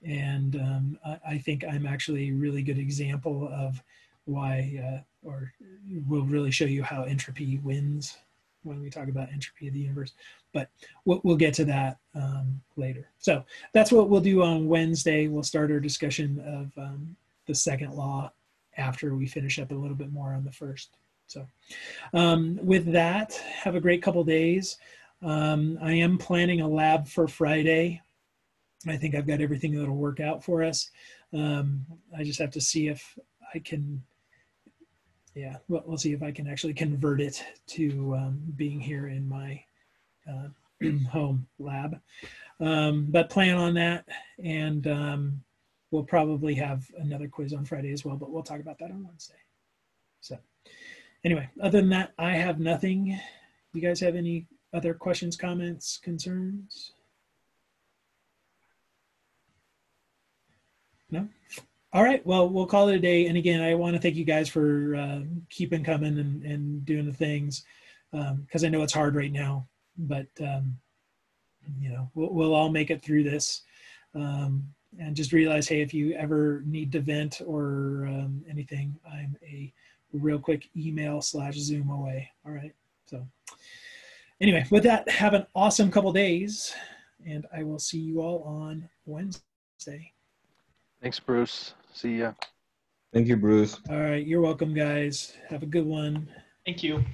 And I think I'm actually a really good example of why, or we'll really show you how entropy wins when we talk about entropy of the universe. But we'll get to that later. So that's what we'll do on Wednesday. We'll start our discussion of the second law after we finish up a little bit more on the first. So with that, have a great couple days. I am planning a lab for Friday. I think I've got everything that'll work out for us. I just have to see if I can, we'll see if I can actually convert it to being here in my home lab. But plan on that, and we'll probably have another quiz on Friday as well, but we'll talk about that on Wednesday. So anyway, other than that, I have nothing. You guys have any other questions, comments, concerns? No? All right. Well, we'll call it a day. And again, I want to thank you guys for keeping coming and doing the things, because I know it's hard right now, but you know, we'll all make it through this. And just realize, hey, if you ever need to vent or anything, I'm a real quick email/Zoom away. All right. So anyway, with that, have an awesome couple days, and I will see you all on Wednesday. Thanks, Bruce. See ya. Thank you, Bruce. All right. You're welcome, guys. Have a good one. Thank you.